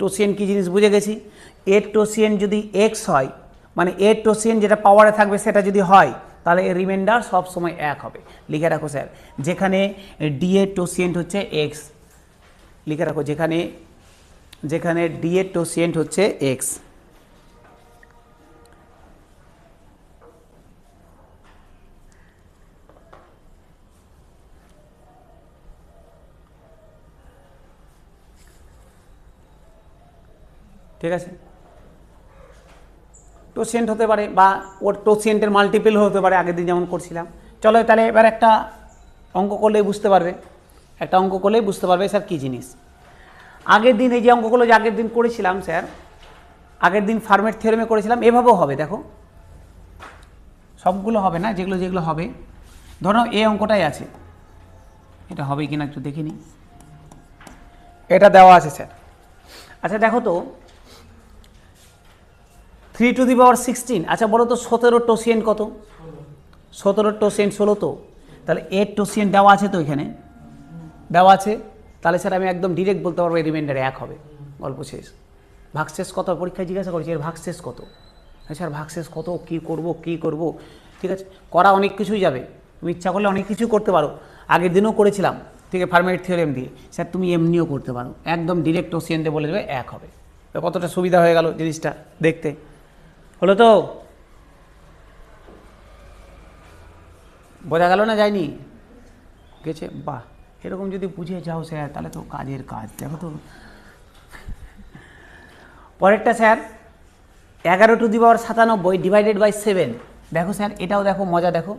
টোসিয়েন্ট কী জিনিস বুঝে গেছি। এর টোসিয়েন্ট যদি x হয়, মানে এর টোসিয়েন্ট যেটা পাওয়ারে থাকবে সেটা যদি হয়, তাহলে এর রিমাইন্ডার সবসময় 1 হবে। লিখে রাখো স্যার, যেখানে ডি এর টোসিয়েন্ট হচ্ছে x, লিখে রাখো যেখানে ডি এর টোসিয়েন্ট হচ্ছে x, ঠিক আছে, টোসিয়েন্ট হতে পারে বা ওর টোসিয়েন্টের মাল্টিপল হতে পারে, আগের দিন যেমন করছিলাম। চলো তাহলে এবার একটা অঙ্ক করলেই বুঝতে পারবে, একটা অঙ্ক করলেই বুঝতে পারবে স্যার কী জিনিস। আগের দিন এই যে অঙ্কগুলো যে আগের দিন করেছিলাম স্যার, আগের দিন ফার্মের থিওরেমে করেছিলাম, এভাবেও হবে। দেখো সবগুলো হবে না, যেগুলো যেগুলো হবে, ধরো এই অঙ্কটাই আছে, এটা হবে কিনা একটু দেখে নিই। এটা দেওয়া আছে স্যার। আচ্ছা দেখো তো 3^16, আচ্ছা বলো তো 17 টোসিয়েন্ট কত? 17 টোসিয়েন্ট 16 তো, তাহলে 8 টোসিয়েন্ট দেওয়া আছে তো, এখানে দেওয়া আছে। তাহলে স্যার আমি একদম ডিরেক্ট বলতে পারবো এই রিমাইন্ডার 1 হবে, গল্প শেষ। ভাগশেষ কত পরীক্ষায় জিজ্ঞাসা করেছি, এর ভাগশেষ কত? স্যার ভাগশেষ কত, কী করব? ঠিক আছে, করা অনেক কিছুই যাবে, তুমি ইচ্ছা করলে অনেক কিছু করতে পারো। আগের দিনও করেছিলাম, ঠিক আছে, ফার্মের থিওরেম দিয়ে। স্যার তুমি এমনিও করতে পারো, একদম ডিরেক্ট টোসিয়েন্ট দিয়ে বলে দেবে 1 হবে। তো কতটা সুবিধা হয়ে গেল জিনিসটা দেখতে, হলো তো? বোঝা গেল না, যায়নি? গেছে? বাহ, এরকম যদি বুঝে যাও স্যার তাহলে তো কাজের কাজ। দেখো তো পরেরটা স্যার 11^97 ডিভাইডেড বাই 7। দেখো স্যার এটাও দেখো মজা, দেখো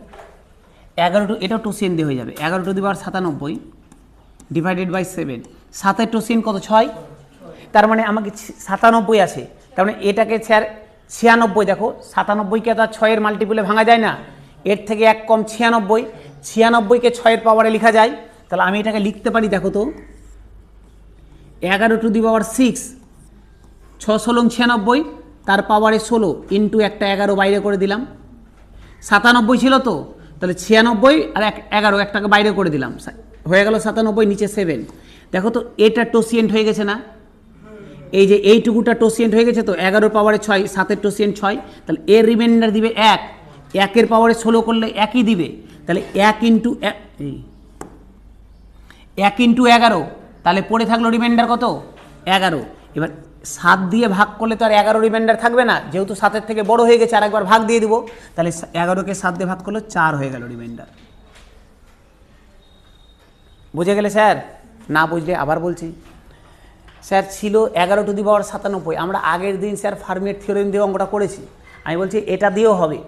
11 এটাও টোসিয়েন্ট দিয়ে হয়ে যাবে। 11^97 ডিভাইডেড বাই 7, 7-এর টোসিয়েন্ট কত? 6। তার মানে আমাকে 97 আছে, তার মানে এটাকে স্যার 96। দেখো 97কে তো 6-এর মাল্টিপুলে ভাঙা যায় না, এর থেকে 1 কম 96, 96কে 6-এর পাওয়ারে লেখা যায়। তাহলে আমি এটাকে লিখতে পারি, দেখো তো 11^6, 6 × 96 তার পাওয়ারে 16 ইন্টু একটা 11 বাইরে করে দিলাম। 97 ছিল তো, তাহলে 96 আর 11 একটাকে বাইরে করে দিলাম, হয়ে গেল 97, নিচে 7। দেখো তো এটা টোসিয়েন্ট হয়ে গেছে না? এই যে এইটুকুটা টোসিয়েন্ট হয়ে গেছে তো, 11 পাওয়ারে 6, 7-এর টোসিয়েন্ট 6, তাহলে এর রিমাইন্ডার দিবে 1, 1-এর পাওয়ারে 16 করলে 1ই দিবে, তাহলে 1 × 11, তাহলে পড়ে থাকলো রিমাইন্ডার কত? 11। এবার 7 দিয়ে ভাগ করলে তো আর 11 রিমাইন্ডার থাকবে না, যেহেতু 7-এর থেকে বড় হয়ে গেছে, আরেকবার ভাগ দিয়ে দিব, তাহলে 11কে 7 দিয়ে ভাগ করলে 4 হয়ে গেল রিমাইন্ডার। বুঝে গেলে স্যার? না বুঝলে আবার বলছি, স্যার ছিল 11^97। আমরা আগের দিন স্যার ফার্মের থিওরেম দিয়ে অঙ্কটা করেছি, আমি বলছি এটা দিয়েও হবে,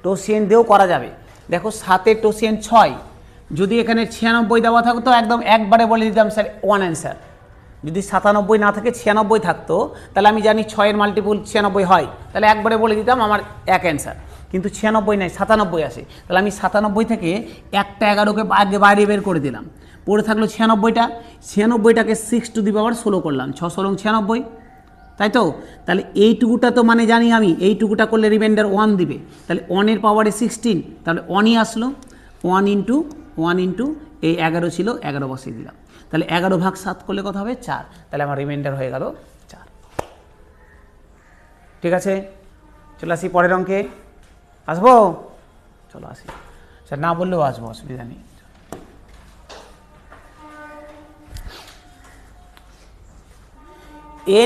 টোসিয়েন্ট দিয়েও করা যাবে। দেখো 7-এর টোসিয়েন্ট 6, যদি এখানে 96 দেওয়া থাকতো একদম একবারে বলে দিতাম স্যার 1 অ্যান্সার। যদি 97 না থাকে 96 থাকতো, তাহলে আমি জানি 6-এর মাল্টিপুল 96 হয়, তাহলে একবারে বলে দিতাম আমার 1 অ্যান্সার। কিন্তু 96 নাই, 97 আসে, তাহলে আমি 97 থেকে একটা 11কে আগে বাইরে বের করে দিলাম, পড়ে থাকলো 96টা, 96টাকে 6^16 করলাম, 6 × 96, তাই তো? তাহলে এইটুকুটা তো মানে জানি আমি, এইটুকুটা করলে রিমাইন্ডার 1 দিবে, তাহলে 1-এর পাওয়ারে 16, তাহলে 1ই আসলো। 1 × এই 11 ছিল, 11 বসিয়ে দিলাম, তাহলে 11/7 করলে কত হবে? 4। তাহলে আমার রিমাইন্ডার হয়ে গেল 4। ঠিক আছে, চলে আসি পরের অঙ্কে। আসবো? চলো আসি, স্যার না বললেও আসবো, অসুবিধা নেই।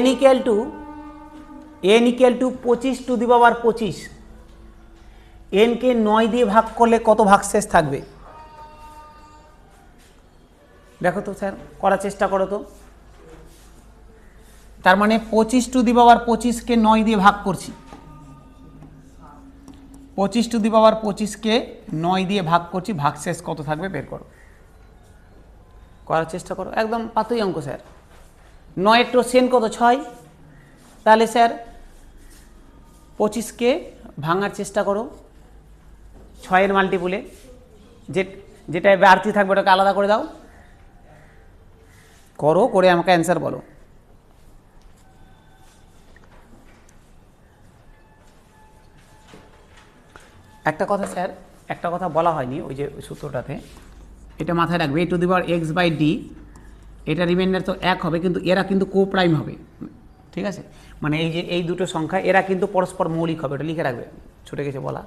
n = 25^25, nকে 9 দিয়ে ভাগ করলে কত ভাগশেষ থাকবে? দেখো তো স্যার, করার চেষ্টা করো তো। তার মানে 25^25কে 9 দিয়ে ভাগ করছি, 25^25কে 9 দিয়ে ভাগ করছি, ভাগশেষ কত থাকবে বের করো, করার চেষ্টা করো, একদম পাতই অঙ্ক স্যার। 9-এর টোসিয়েন্ট কত? 6, তাহলে স্যার 25কে ভাঙার চেষ্টা করো 6-এর মাল্টিপুলে, যেটা বাড়তি থাকবে ওটাকে আলাদা করে দাও, করো, করে আমাকে অ্যান্সার বলো। একটা কথা স্যার, একটা কথা বলা হয়নি ওই যে সূত্রটাতে, এটা মাথায় রাখবে, a⁴x/d, এটা রিমাইন্ডার তো 1 হবে, কিন্তু এরা কিন্তু কোপ্রাইম হবে, ঠিক আছে? মানে এই যে এই দুটো সংখ্যা এরা কিন্তু পরস্পর মৌলিক হবে, এটা লিখে রাখবে, ছুটে গেছে বলা।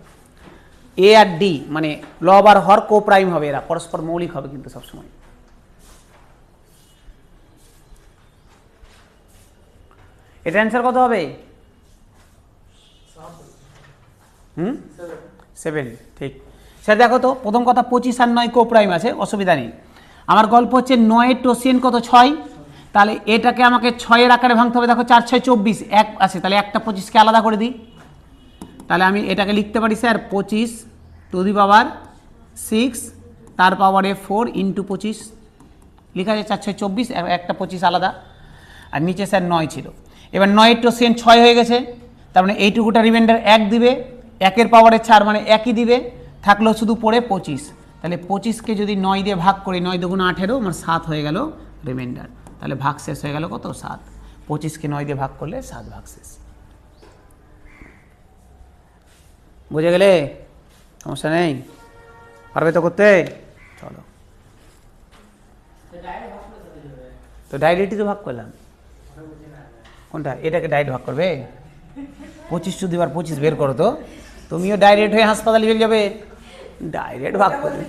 a আর d মানে লব আর হর কোপ্রাইম হবে, এরা পরস্পর মৌলিক হবে কিন্তু সবসময়। এটা অ্যান্সার কত হবে? 7, ঠিক স্যার। দেখো তো প্রথম কথা 25 আর 9 কোপ্রাইম আছে, অসুবিধা নেই। আমার গল্প হচ্ছে 9-এর টোসিয়েন্ট কত? 6, তাহলে এটাকে আমাকে 6-এর আকারে ভাঙতে হবে। দেখো 4 6 24, 1 আছে, তাহলে একটা 25কে আলাদা করে দিই। তাহলে আমি এটাকে লিখতে পারি স্যার 25 টু দি পাওয়ার 6 তার পাওয়ারে 4 ইন্টু 25 লেখা যায় 4 6 24, একটা 25 আলাদা। আর নিচে স্যার 9 ছিল। এবার 9 টো সেন 6 হয়ে গেছে, তার মানে এইটুকুটা রিমাইন্ডার 1 দিবে, 1-এর পাওয়ারে 4 মানে 1ই দিবে, থাকলো শুধু পড়ে 25। তাহলে 25কে যদি 9 দিয়ে ভাগ করি, 9 দুগুণ 18, আমার 7 হয়ে গেল রিমাইন্ডার। তাহলে ভাগ শেষ হয়ে গেল কত? 7। 25কে 9 দিয়ে ভাগ করলে 7 ভাগ শেষ। বুঝে গেলে? সমস্যা নেই, পারবে তো করতে? চলো, তো ডাইরেক্টই তো ভাগ করলাম। কোনটা? এটাকে ডাইরেক্ট ভাগ করবে? 25 টু দি পাওয়ার 25 বের করো তো। তুমিও ডাইরেক্ট হয়ে হাসপাতালে চলে যাবে, ডাইরেক্ট ভাগ করবে।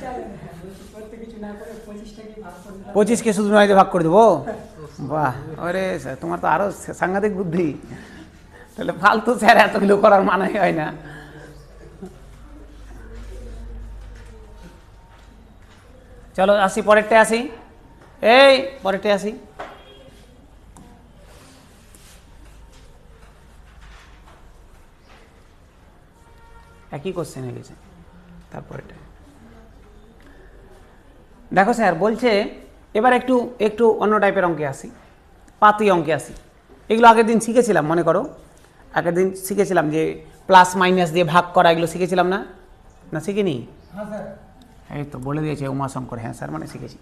25কে শুধু 9 দিয়ে ভাগ করে দেবো? বাহ, আরে স্যার তোমার তো আরো সাংঘাতিক বুদ্ধি। তাহলে ফালতু স্যার এতগুলো করার মানে হয় না। চলো আসি, পরেরটা আসি, এই পরেরটা আসি। একই কোশ্চেন হয়ে গেছে। তারপরেটা দেখো স্যার বলছে, এবার একটু একটু অন্য টাইপের অঙ্কে আসি, পাতি অঙ্কে আসি। এগুলো আগের দিন শিখেছিলাম, মনে করো আগের দিন শিখেছিলাম যে প্লাস মাইনাস দিয়ে ভাগ করা, এগুলো শিখেছিলাম না? না শিখিনি? এই তো বলে দিয়েছে উমাশঙ্কর, হ্যাঁ স্যার মানে শিখেছি।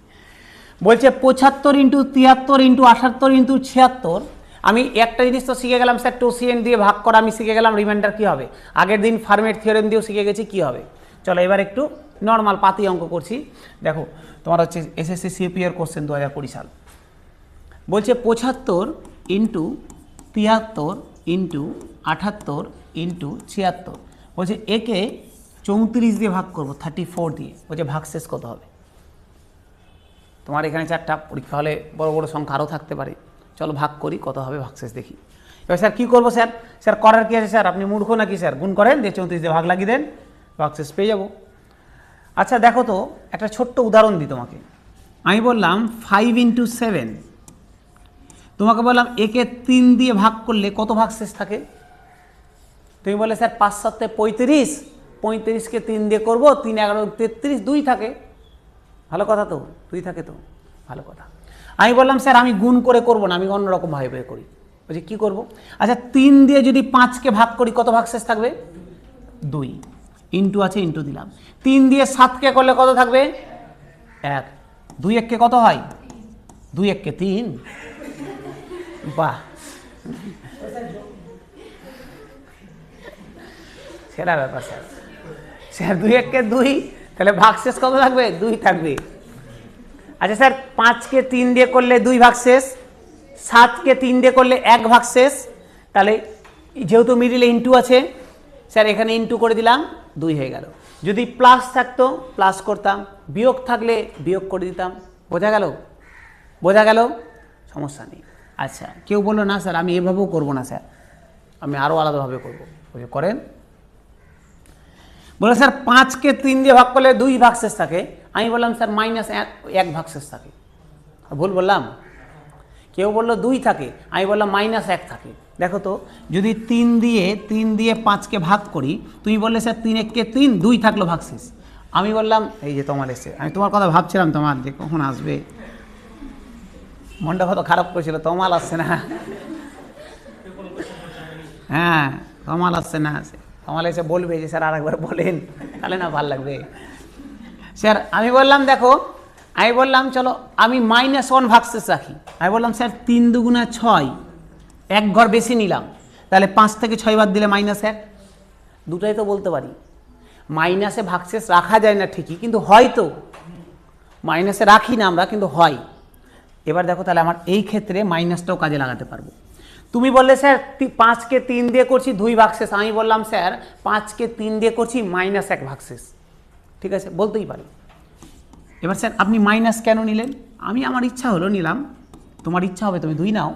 বলছে 75 ইন্টু 73 ইন্টু 78 ইন্টু 76। আমি একটা জিনিস তো শিখে গেলাম স্যার, টোসিএন দিয়ে ভাগ করা আমি শিখে গেলাম, রিমাইন্ডার কী হবে। আগের দিন ফার্মের থিওরেম দিয়েও শিখে গেছি কী হবে। চলো এবার একটু নর্মাল পাতি অঙ্ক করছি। দেখো তোমার হচ্ছে এসএসসি সিপিএর কোশ্চেন 2020 সাল। বলছে 75 ইন্টু 73 ইন্টু 78 ইন্টু 76। বলছে একে 34 দিয়ে ভাগ করবো, 34 দিয়ে। বলছে ভাগশেষ কত হবে? তোমার এখানে 4টা পরীক্ষা হলে বড় বড় সংখ্যা আরও থাকতে পারে। চলো ভাগ করি, কত হবে ভাগশেষ দেখি। এবার স্যার কী করবো স্যার? স্যার করার কী আছে স্যার? আপনি মূর্খ নাকি স্যার? গুণ করেন, দিয়ে 34 দিয়ে ভাগ লাগিয়ে দেন, ভাগশেষ পেয়ে যাব। আচ্ছা দেখো তো, একটা ছোট্ট উদাহরণ দিই তোমাকে। আমি বললাম 5 ইন্টু 7, তোমাকে বললাম একে 3 দিয়ে ভাগ করলে কত ভাগশেষ থাকে? তুমি বলে স্যার 5 7 35, 35কে 3 দিয়ে করবো, 3 11 33, 2 থাকে। ভালো কথা তো, 2 থাকে তো, ভালো কথা। আমি বললাম স্যার আমি গুণ করে করবো না, আমি অন্যরকমভাবে বের করি। বলছি কী করবো? আচ্ছা 3 দিয়ে যদি 5কে ভাগ করি কত ভাগশেষ থাকবে? 2। ইন্টু আছে, ইন্টু দিলাম। 3 দিয়ে 7কে করলে কত থাকবে? 1। 2 1কে কত হয়? 2 1কে 3। বাহ, সেরা ব্যাপার স্যার। স্যার 2 1কে 2, তাহলে ভাগশেষ কত থাকবে? 2 থাকবে। আচ্ছা স্যার 5কে 3 দিয়ে করলে 2 ভাগশেষ, 7কে 3 দিয়ে করলে 1 ভাগশেষ। তাহলে যেহেতু মিডিলে ইন্টু আছে স্যার, এখানে ইন্টু করে দিলাম, 2 হয়ে গেল। যদি প্লাস থাকতো প্লাস করতাম, বিয়োগ থাকলে বিয়োগ করে দিতাম। বোঝা গেল? বোঝা গেল? সমস্যা নেই। আচ্ছা কেউ বললো না স্যার আমি এভাবেও করবো না স্যার, আমি আরও আলাদাভাবে করবো। করেন। বলে স্যার 5কে 3 দিয়ে ভাগ করলে 2 ভাগশেষ থাকে। আমি বললাম স্যার -1 ভাগশেষ থাকে। ভুল বললাম? কেউ বললো 2 থাকে, আমি বললাম -1 থাকে। দেখো তো, যদি 3 দিয়ে 5কে ভাগ করি, তুমি বললে স্যার 3 1কে 3, 2 থাকলো ভাগশেষ। আমি বললাম এই যে তোমার এসে, আমি তোমার কথা ভাবছিলাম, তোমার যে কখন আসবে, মনটা কত খারাপ করেছিল, তোমাল আসছে না। হ্যাঁ তোমাল আসছে না, তোমাল এসে বলবে যে স্যার আরেকবার বলেন, তাহলে না ভালো লাগবে। স্যার আমি বললাম দেখো, আমি বললাম চলো আমি -1 ভাগশেষ রাখি। আমি বললাম স্যার 3 2 6, 1 ঘর বেশি নিলাম, তাহলে 5 থেকে 6 বাদ দিলে -1। দুটাই তো বলতে পারি। মাইনাসে ভাগশেষ রাখা যায় না ঠিকই, কিন্তু হয় তো। মাইনাসে রাখি না আমরা, কিন্তু হয়। এবার দেখো তাহলে আমার এই ক্ষেত্রে মাইনাসটাও কাজে লাগাতে পারবো। তুমি বললে স্যার 5কে 3 দিয়ে করছি 2 ভাগশেষ, আমি বললাম স্যার 5কে 3 দিয়ে করছি -1 ভাগশেষ। ঠিক আছে, বলতেই পারি। এবার স্যার আপনি মাইনাস কেন নিলেন? আমি আমার ইচ্ছা হলো নিলাম, তোমার ইচ্ছা হবে তুমি 2 নাও।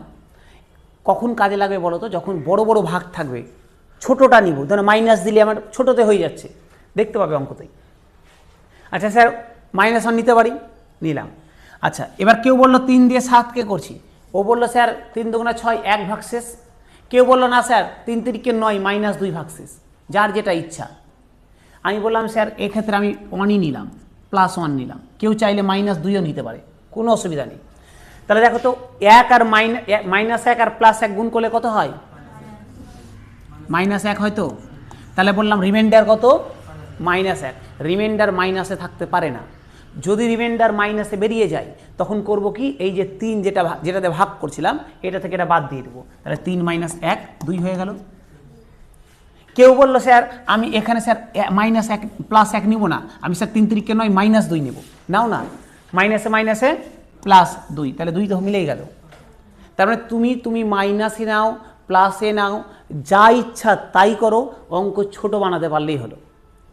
কখন কাজে লাগবে বলো তো? যখন বড় বড় ভাগ থাকবে, ছোটোটা নিব, ধরো মাইনাস দিলে আমার ছোটোতে হয়ে যাচ্ছে, দেখতে পাবে অঙ্কতেই। আচ্ছা স্যার -1 নিতে পারি, নিলাম। আচ্ছা এবার কেউ বললো 3 দিয়ে 7কে করছি, ও বললো স্যার 3 দুগুণা 6 1 ভাগশেষ। কেউ বললো না স্যার 3 তিরিকে 9 -2 ভাগশেষ, যার যেটা ইচ্ছা। আমি বললাম স্যার এক্ষেত্রে আমি 1ই নিলাম, +1 নিলাম, কেউ চাইলে -2ও নিতে পারে, কোনো অসুবিধা নেই। তাহলে দেখো তো 1 আর -1 আর +1 গুণ করলে কত হয়? -1 হয়তো। তাহলে বললাম রিমাইন্ডার কত? -1। রিমাইন্ডার মাইনাসে থাকতে পারে না। যদি রিমাইন্ডার মাইনাসে বেরিয়ে যায় তখন করব কি, এই যে 3 যেটাতে ভাগ করছিলাম এটা থেকে এটা বাদ দিয়ে দেবো। তাহলে 3 - 1 2 হয়ে গেল। কেউ বললো স্যার আমি এখানে স্যার -1 +1 নিব না, আমি স্যার 3 তিরিকে 9 -2 নেব। নাও না, মাইনাসে মাইনাসে +2, তাহলে 2 তো মিলেই গেল। তার মানে তুমি মাইনাসে নাও, প্লাসে নাও, যা ইচ্ছা তাই করো, অঙ্ক ছোট বানাতে পারলেই হলো।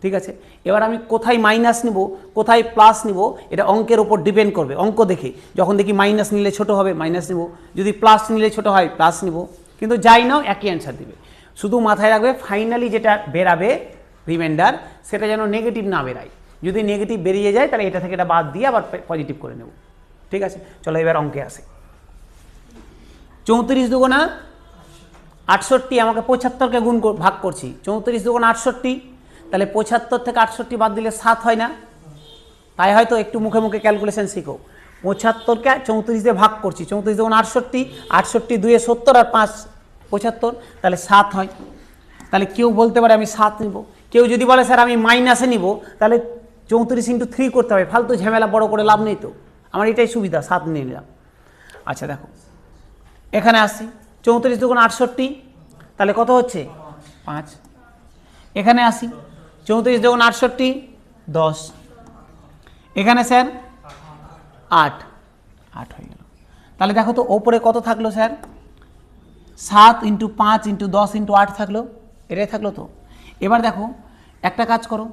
ঠিক আছে, এবার আমি কোথায় মাইনাস নিব কোথায় প্লাস নিব এটা অঙ্কের উপর ডিপেন্ড করবে। অঙ্ক দেখে যখন দেখি মাইনাস নিলে ছোট হবে মাইনাস নিব, যদি প্লাস নিলে ছোট হয় প্লাস নিব, কিন্তু যাই নাও একই অ্যান্সার দিবে। শুধু মাথায় রাখবে ফাইনালি যেটা বেরাবে রিমাইন্ডার সেটা যেন নেগেটিভ না বেরায়। যদি নেগেটিভ বেরিয়ে যায় তাহলে এটা থেকে এটা বাদ দিয়ে আবার পজিটিভ করে নেব। ঠিক আছে, চলো এবার অঙ্কে আসে। 34 দুগুণা 68, আমাকে 75কে ভাগ করছি। 34 দুগুণা 68, তাহলে 75 থেকে 68 বাদ দিলে 7 হয় না? তাই হয়তো একটু মুখে মুখে ক্যালকুলেশন শিখো। 75কে 34 দিয়ে ভাগ করছি, 34 দুগুণা 68, 68 2 70 আর 5 75, তাহলে 7 হয়। তাহলে কেউ বলতে পারে আমি 7 নিব, কেউ যদি বলে স্যার আমি মাইনাসে নিব, তাহলে 34 × 3 করতে হবে, ফালতু ঝামেলা বড় করে লাভ নেই তো, আমার এটাই সুবিধা, 7 নিয়ে নিলাম। আচ্ছা দেখো এখানে আসছি, 34 দুগুণা 68, তাহলে কত হচ্ছে? 5। এখানে আসি, 34 দুগুণা 68 10, এখানে স্যার 8 হয়ে গেল। তাহলে দেখো তো ওপরে কত থাকলো স্যার? 7 × 5 × 10 × 8 থাকলো, এটাই থাকলো তো। এবার দেখো একটা কাজ করো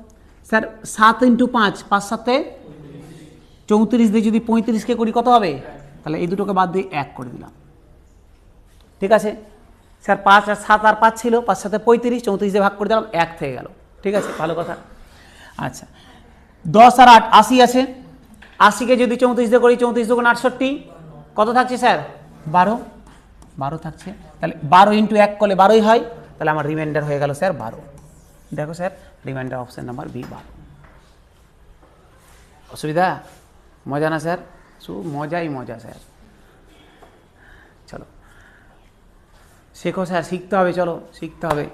স্যার, 7 × 5 5 7 34 দিয়ে যদি 35কে করি কত হবে? তাহলে এই দুটোকে বাদ দিয়ে 1 করে দিলাম। ঠিক আছে স্যার, 5 আর 7 আর 5 ছিল, 5 7 35, 34 দিয়ে ভাগ করে দিলাম, 1 থেকে গেল। ঠিক আছে, ভালো কথা। আচ্ছা 10 আর 8 80 আছে, 80কে যদি 34 দিয়ে করি, 34 দুগুণ 68, কত থাকছে স্যার? 12 থাকছে। তাহলে 12 × 1 করলে 12ই হয়, তাহলে আমার রিমাইন্ডার হয়ে গেল স্যার 12। দেখো sir remainder option number B 12। অসুবিধা? মজা না স্যার? মজাই মজা স্যার। চলো শেখো স্যার, শিখতে হবে, চলো শিখতে হবে।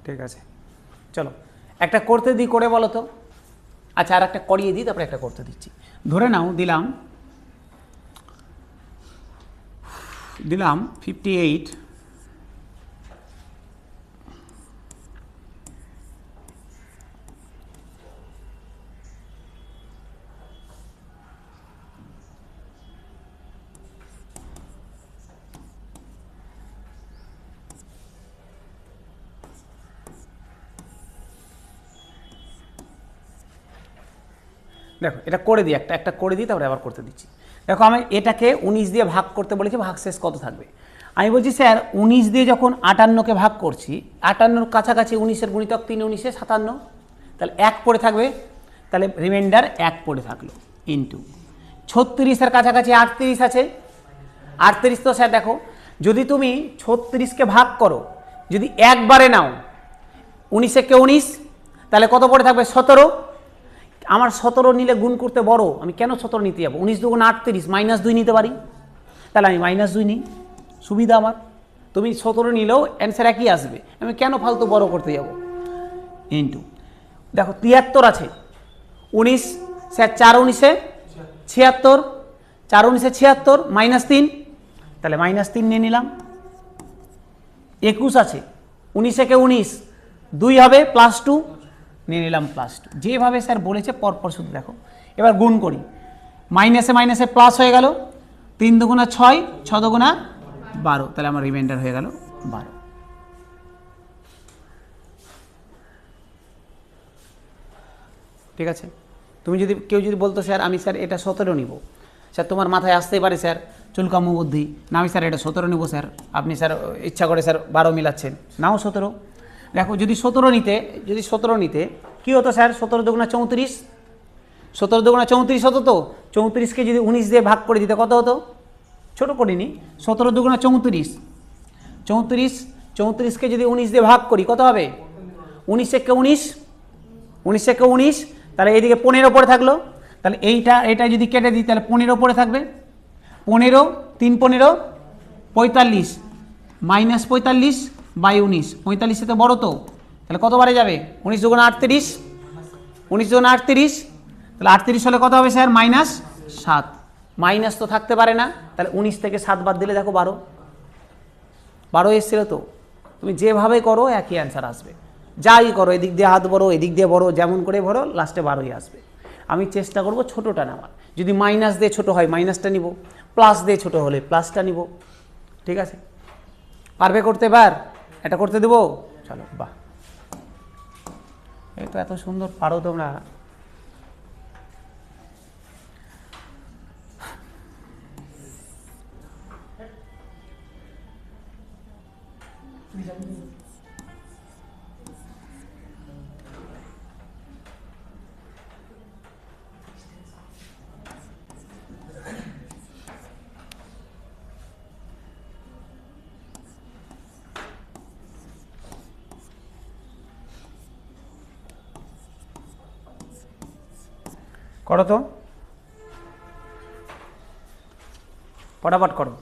ঠিক আছে, চলো একটা করতে দিই, করে বলো তো। আচ্ছা আর একটা করিয়ে দিই, তারপরে একটা করতে দিচ্ছি। ধরে নাও দিলাম 58, দেখো এটা করে দিই, একটা করে দিই, তারপরে আবার করতে দিচ্ছি। দেখো আমি এটাকে 19 দিয়ে ভাগ করতে বলেছি, ভাগশেষ কত থাকবে? আমি বলছি স্যার 19 দিয়ে যখন 58কে ভাগ করছি, 58 কাছাকাছি 19-এর গুণিতক 3 19 57, তাহলে 1 পড়ে থাকবে, তাহলে রিমাইন্ডার 1 পড়ে থাকলো, ইন্টু 36-এর কাছাকাছি 38 আছে, 38 তো স্যার দেখো যদি তুমি 36কে ভাগ করো, যদি একবারে নাও 19 কে 19, তাহলে কত পড়ে থাকবে? 17। আমার 17 নিলে গুণ করতে বড়, আমি কেন 17 নিতে যাবো? 19 দুগুণ 38, -2 নিতে পারি, তাহলে আমি -2 নিই, সুবিধা আমার। তুমি 17 নিলেও অ্যান্সার একই আসবে, আমি কেন ফালতু বড় করতে যাব? ইন্টু দেখো 73 আছে, 19 স্যার 4 19-এ 76, 4 19 76 -3, তাহলে -3 নিয়ে নিলাম। 21 আছে, 19 একে 19, 2 হবে +2 নিয়ে নিলাম +2। যেভাবে স্যার বলেছে পরপর শুধু দেখো। এবার গুণ করি, মাইনাসে মাইনাসে প্লাস হয়ে গেল, 3 দুগুণা 6, 6 দুগুণা 12, তাহলে আমার রিমাইন্ডার হয়ে গেল 12। ঠিক আছে। তুমি যদি কেউ যদি বলতো স্যার আমি স্যার এটা 17 নিব, স্যার তোমার মাথায় আসতেই পারে স্যার চুলকামু বুদ্ধি, না আমি স্যার এটা 17 নিব স্যার, আপনি স্যার ইচ্ছা করে স্যার 12 মিলাচ্ছেন, নাও 17। দেখো যদি 17 নিতে কী হতো স্যার, 17 দুগুণা 34, 17 দুগুণা 34 হতো তো, 34কে যদি 19 দিয়ে ভাগ করে দিতে কত হতো, ছোটো করিনি, 17 দুগুণা 34, 34কে যদি 19 দিয়ে ভাগ করি কত হবে, 19 একে 19, 19 একে 19, তাহলে এইদিকে 15 পড়ে থাকলো, তাহলে এইটা যদি কেটে দিই তাহলে 15 পড়ে থাকবে, 15, 3 15 45, -45 বাই 19, 45 তো বড় তো, তাহলে কতবারে যাবে, 19 দুগুণা 38, 19 দুগুণা 38, তাহলে 38 হলে কত হবে স্যার, -7, মাইনাস তো থাকতে পারে না, তাহলে 19 থেকে 7 বাদ দিলে দেখো 12 এসেছিল তো। তুমি যেভাবে করো একই অ্যান্সার আসবে, যাই করো, এদিক দিয়ে হাত ভরো, এদিক দিয়ে ভরো, যেমন করে ভরো লাস্টে 12ই আসবে। আমি চেষ্টা করব ছোটোটা নেওয়ার, যদি মাইনাস দিয়ে ছোটো হয় মাইনাসটা নিব, প্লাস দিয়ে ছোটো হলে প্লাসটা নিব। ঠিক আছে, পারবে করতে, এবার এটা করতে দেবো, চলো বাহ, এই তো এত সুন্দর পারো তোমরা। করো তো, ফটাফট করো।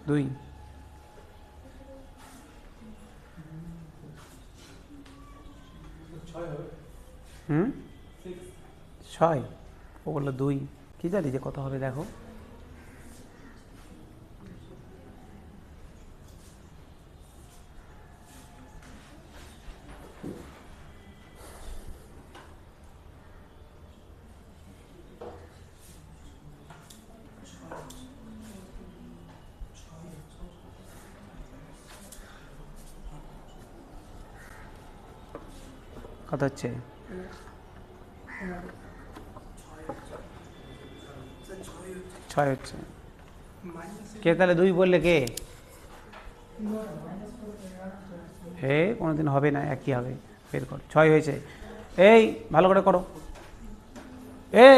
দুই, হুম 6, ও বললো 2, কি জানি যে কত হবে দেখো। কত হচ্ছে, 6 হচ্ছে। কে তাহলে 2 বললে কে, হে কোনোদিন হবে না, একই হবে, বের কর। 6 হয়েছে, এই ভালো করে করো।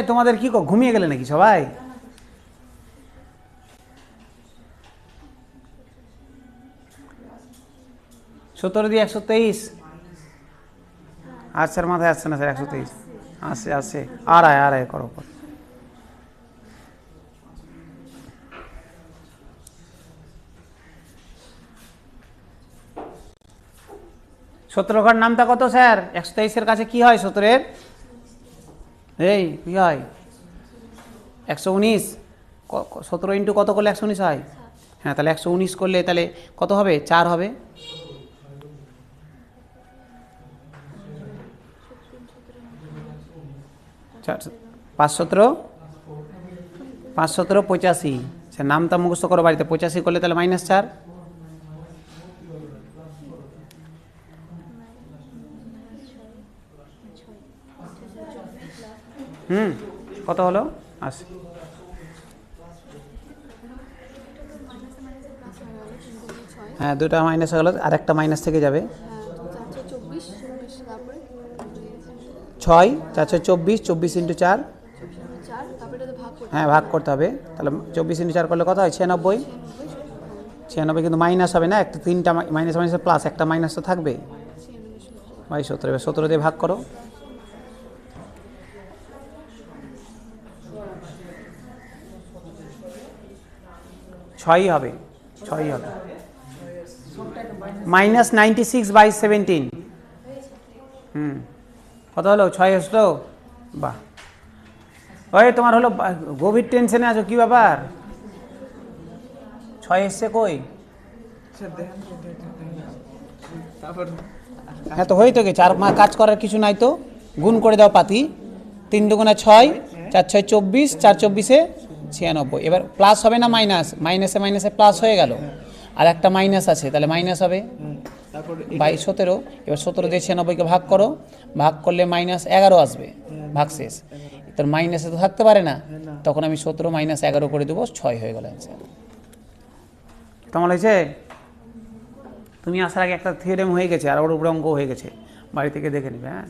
তোমাদের কি ঘুমিয়ে গেলে নাকি সবাই? সতেরো দিয়ে 123, আজ স্যার মাথায় আসছে না স্যার, 123 আসছে, আড়াই করো। 17 ঘর নামটা কত স্যার, 123-এর কাছে কি হয় 17-এর, এই কি হয় 119, 17 ইন্টু কত করলে 119 হয়, হ্যাঁ তাহলে 119 করলে তাহলে কত হবে, 4 হবে। 5 17 85, সে নামটা মুখস্থ করো বাড়িতে, 85 করলে তাহলে -4, কত হলো 80। হ্যাঁ, দুটা মাইনাস হয়ে গেল, আর একটা মাইনাস থেকে যাবে। 6 424, 24 ইন্টু 4, হ্যাঁ ভাগ করতে হবে। তাহলে 24 ইন্টু 4 করলে কত হয়? 96। 96 কিন্তু মাইনাস হবে না, একটা 3টা মাইনাস মাইনাস প্লাস, একটা মাইনাস তো থাকবে। 17, এবার 17 দিয়ে ভাগ করো। ছয়ই হবে, ছয়ই হবে। -96/17। কত হলো? 6 আসলো। বাহ, ওই তোমার হলো গভীর টেনশনে আছো, কি ব্যাপার? 6 এসছে কই? হ্যাঁ তো হই তো গে, 4 কাজ করার কিছু নাই তো, গুণ করে দাও পাতি। 3 দুগুণে 6, 4 6 24, 4 24 96। এবার প্লাস হবে না মাইনাস? মাইনাসে মাইনাসে প্লাস হয়ে গেল, আর একটা মাইনাস আছে, তাহলে মাইনাস হবে 22 17। এবার 17 দিয়ে 96কে ভাগ করো, ভাগ করলে -11 আসবে, ভাগ শেষ। তোর মাইনাসে তো থাকতে পারে না, তখন আমি 17 - 11 করে দেবো, 6 হয়ে গেল অ্যান্সার। কেমন হয়েছে? তুমি আসার আগে একটা থিওরেম হয়ে গেছে, আর ওর উপরে অঙ্ক হয়ে গেছে, বাড়ি থেকে দেখে নেবে। হ্যাঁ,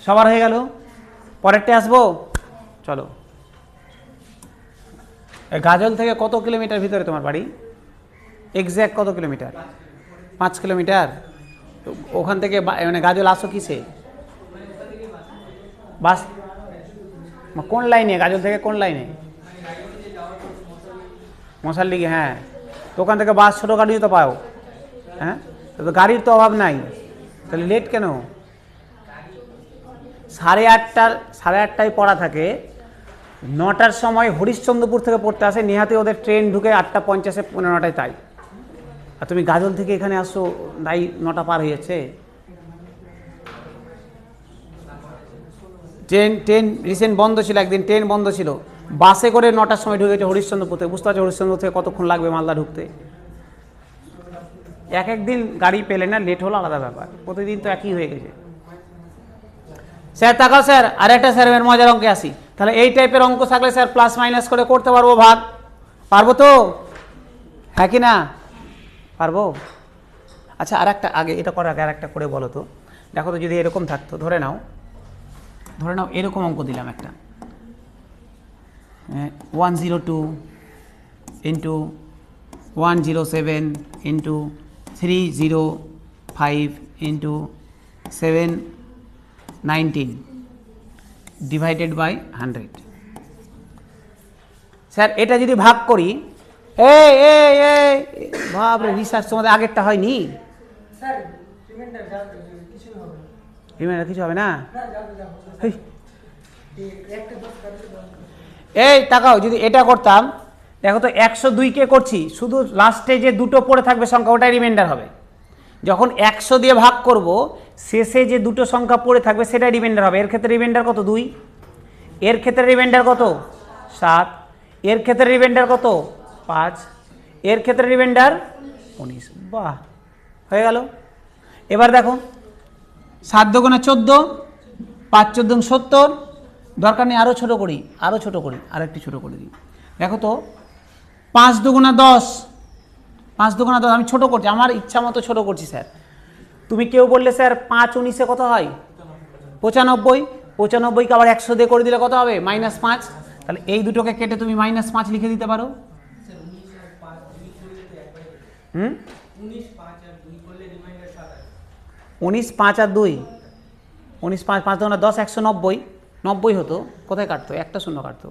সবার হয়ে গেল। পরেরটা আসবো, চলো। গাজল থেকে কত কিলোমিটার ভিতরে তোমার বাড়ি? এক্স্যাক্ট কত কিলোমিটার? 5 কিলোমিটার। ওখান থেকে মানে গাজল আসো কিসে? বাস? কোন লাইনে? গাজল থেকে কোন লাইনে? মশাল দিকে। হ্যাঁ, তো ওখান থেকে বাস, ছোটো গাড়িও তো পাও। হ্যাঁ, তো গাড়ির তো অভাব নাই, তাহলে লেট কেন? 8:30টায় পড়া থাকে, 9টার সময় হরিশ্চন্দ্রপুর থেকে পড়তে আসে, নেহাতে ওদের ট্রেন ঢুকে 8:50 পৌনে 9টায়, তাই। আর তুমি গাজল থেকে এখানে আসো, তাই 9টা পার হয়ে যাচ্ছে। ট্রেন রিসেন্ট বন্ধ ছিল, একদিন ট্রেন বন্ধ ছিল, বাসে করে 9টার সময় ঢুকেছে হরিশ্চন্দ্রপুর থেকে। বুঝতে পারছো হরিশ্চন্দ্রপুর থেকে কতক্ষণ লাগবে মালদা ঢুকতে? একদিন গাড়ি পেলে না, লেট হলো আলাদা ব্যাপার, প্রতিদিন তো একই হয়ে গেছে। স্যার তাকাও স্যার, আর একটা স্যার মজার অঙ্কে আসি। তাহলে এই টাইপের অঙ্ক থাকলে স্যার প্লাস মাইনাস করে করতে পারবো ভাগ, পারবো তো? হ্যাঁ কি না? পারবো। আচ্ছা, আর একটা আগে এটা করার আগে আর একটা করে বলো তো। দেখো তো, যদি এরকম থাকতো, ধরে নাও এরকম অঙ্ক দিলাম একটা, 102 into 107 into 305 into 719 divided by 100। Sir এটা যদি ভাগ করি, বাপরে, রিসার্চ তোমাদের আগেরটা হয়নি? রিমাইন্ডার কিছু হবে না? এই তাকাও, যদি এটা করতাম, দেখো তো 102কে করছি, শুধু লাস্টে যে দুটো পড়ে থাকবে সংখ্যা, ওটাই রিমাইন্ডার হবে। যখন 100 দিয়ে ভাগ করব, শেষে যে দুটো সংখ্যা পড়ে থাকবে সেটাই রিমাইন্ডার হবে। এর ক্ষেত্রে রিমাইন্ডার কত? 2। এর ক্ষেত্রে রিমাইন্ডার কত? 7। এর ক্ষেত্রে রিমাইন্ডার কত? 5। এর ক্ষেত্রে রিমাইন্ডার 19। বাহ, হয়ে গেল। এবার দেখো, 7 দুগুণে 14, 5 14 70। দরকার নেই, আরও ছোটো করি, আর একটু ছোটো করে দিই। দেখো তো, 5 দুগুণে 10, 5 দুগুণে 10। আমি ছোটো করছি, আমার ইচ্ছা মতো ছোটো করছি স্যার। তুমি কেউ বললে স্যার 5 19 কত হয়? 95। 95কে আবার 100 দিয়ে করে দিলে কত হবে? -5। তাহলে এই দুটোকে কেটে তুমি -5 লিখে দিতে পারো। 19 5 আর 2, 19 5 5 দুগুণে 10, 190। 90 হতো, কোথায় কাটতো? একটা শূন্য কাটতো,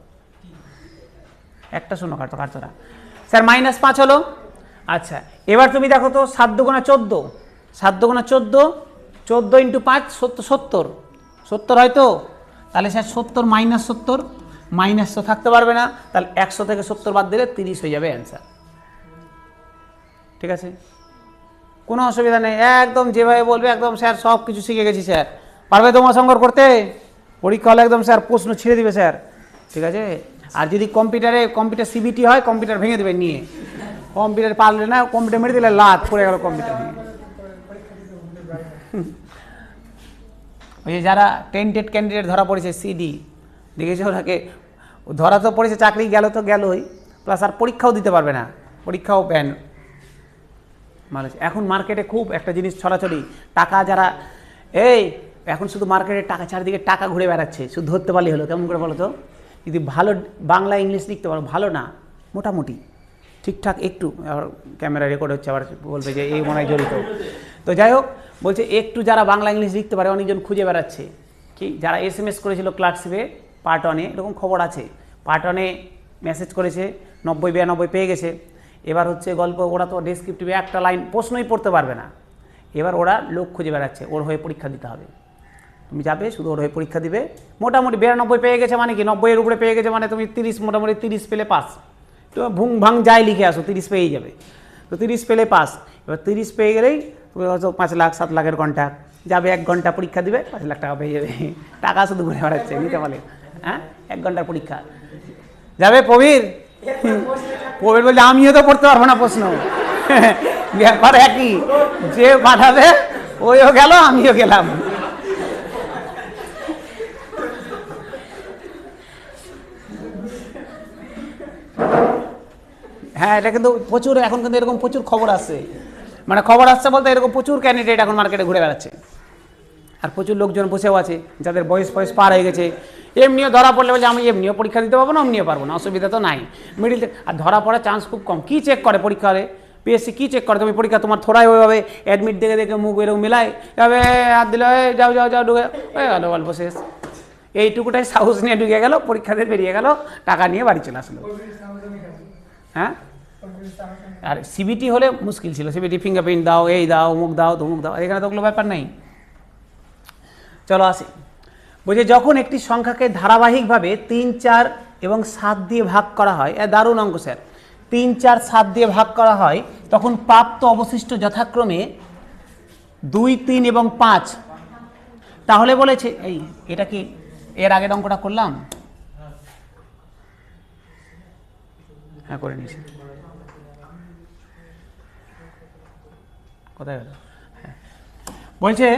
কাটতো না স্যার। -5 হলো। আচ্ছা, এবার তুমি দেখো তো, 7 দুগুণে 14, 7 দুগুণে 14, 14 ইন্টু 5 70, 70 হয় তো? তাহলে স্যার 70 - 70, মাইনাস তো থাকতে পারবে না, তাহলে 100 থেকে 70 বাদ দিলে 30 হয়ে যাবে অ্যান্সার। ঠিক আছে, কোনো অসুবিধা নেই, একদম যেভাবে বলবে, একদম স্যার সব কিছু শিখে গেছি স্যার। পারবে তোমার সঙ্গে করতে? পরীক্ষা হলে একদম স্যার প্রশ্ন ছিঁড়ে দিবে স্যার। ঠিক আছে, আর যদি কম্পিউটার সিবিটি হয়, কম্পিউটার ভেঙে দেবে নিয়ে। কম্পিউটার পারলে না, কম্পিউটার মেরে দিলে লাত পড়ে গেল কম্পিউটার ভেঙে। ওই যে যারা টেন্টেড ক্যান্ডিডেট ধরা পড়েছে, সিডি দেখেছে, ওনাকে ধরা তো পড়েছে, চাকরি গেল তো গেলই, প্লাস আর পরীক্ষাও দিতে পারবে না, পরীক্ষাও ব্যান। মানুষ এখন মার্কেটে খুব একটা জিনিস ছড়াছড়ি, টাকা যারা এখন শুধু মার্কেটে টাকা, চারিদিকে টাকা ঘুরে বেড়াচ্ছে, শুধু ধরতে পারলেই হলো। কেমন করে বলো তো? যদি ভালো বাংলা ইংলিশ লিখতে পারো, ভালো না মোটামুটি ঠিকঠাক একটু, আবার ক্যামেরা রেকর্ড হচ্ছে, আবার বলবে যে এই মনে হয় জড়িত। তো যাই হোক, বলছে একটু যারা বাংলা ইংলিশ লিখতে পারে অনেকজন খুঁজে বেড়াচ্ছে। কি যারা SMS করেছিল ক্লার্কশিপে পার্ট 1-এ, এরকম খবর আছে, পার্ট 1-এ মেসেজ করেছে 90-92 পেয়ে গেছে। এবার হচ্ছে গল্প, ওরা তো ডেসক্রিপটিভে একটা লাইন প্রশ্নই পড়তে পারবে না, এবার ওরা লোক খুঁজে বেড়াচ্ছে, ওর হয়ে পরীক্ষা দিতে হবে। তুমি যাবে, শুধু ওর হয়ে পরীক্ষা দিবে, মোটামুটি 92 পেয়ে গেছে মানে কি, 90-এর উপরে পেয়ে গেছে মানে তুমি 30, মোটামুটি 30 পেলে পাস। তো ভুং ভাং যাই লিখে আসো 30 পেয়েই যাবে। তো 30 পেলে পাস। এবার 30 পেয়ে গেলেই তুমি হয়তো 5 লাখ 7 লাখের কন্ট্যাক্ট, যাবে 1 ঘন্টা পরীক্ষা দিবে, 5 লাখ টাকা পেয়ে যাবে। টাকা শুধু ঘুরে বেড়াচ্ছে, নিতে পারে। হ্যাঁ, 1 ঘন্টার পরীক্ষা যাবে। প্রবীর বলছে আমিও তো পড়তে পারবো না প্রশ্ন। ব্যাপার একই, যে পাঠাবে ওইও গেল, আমিও গেলাম। হ্যাঁ, এটা কিন্তু প্রচুর, এখন কিন্তু এরকম প্রচুর খবর আসছে, মানে খবর আসছে বলতে এরকম প্রচুর ক্যান্ডিডেট এখন মার্কেটে ঘুরে বেড়াচ্ছে। আর প্রচুর লোকজন বসেও আছে যাদের বয়স পার হয়ে গেছে, এমনিও ধরা পড়লে বলে আমি এমনিও পরীক্ষা দিতে পারবো না, এমনিও পারবো না, অসুবিধা তো নাই। মিডিল, আর ধরা পড়ার চান্স খুব কম। কী চেক করে পরীক্ষা হলে? PSC কী চেক করে? তুমি পরীক্ষা তোমার থোড়াই ওইভাবে অ্যাডমিট দেখে দেখে মুখ এরকম মিলায় যাবে, হাত দিলে যাও যাও যাও ঢুকে হয়ে গেলো, গল্প শেষ। এইটুকুটাই সাহস নিয়ে ঢুকে গেল, পরীক্ষা দিয়ে বেরিয়ে গেল, টাকা নিয়ে বাড়ি চলে আসলো। হ্যাঁ, আর CBT হলে মুশকিল ছিল। CBT ফিঙ্গারপ্রিন্ট দাও, এই দাও, অমুক দাও, তমুক দাও, এখানে তো ওগুলো ব্যাপার নেই। চলো আসি, বুঝে যখন একটি সংখ্যাকে ধারাবাহিকভাবে 3, 4 এবং 7 দিয়ে ভাগ করা হয়, দারুণ অঙ্ক স্যার, 3, 4, 7 দিয়ে ভাগ করা হয়, তখন প্রাপ্ত অবশিষ্ট যথাক্রমে 2, 3 এবং 5। তাহলে বলেছে এটা কি এর আগের অঙ্কটা করলাম? হ্যাঁ, করে নিয়েছি। কোথায় গেল? হ্যাঁ, বলছে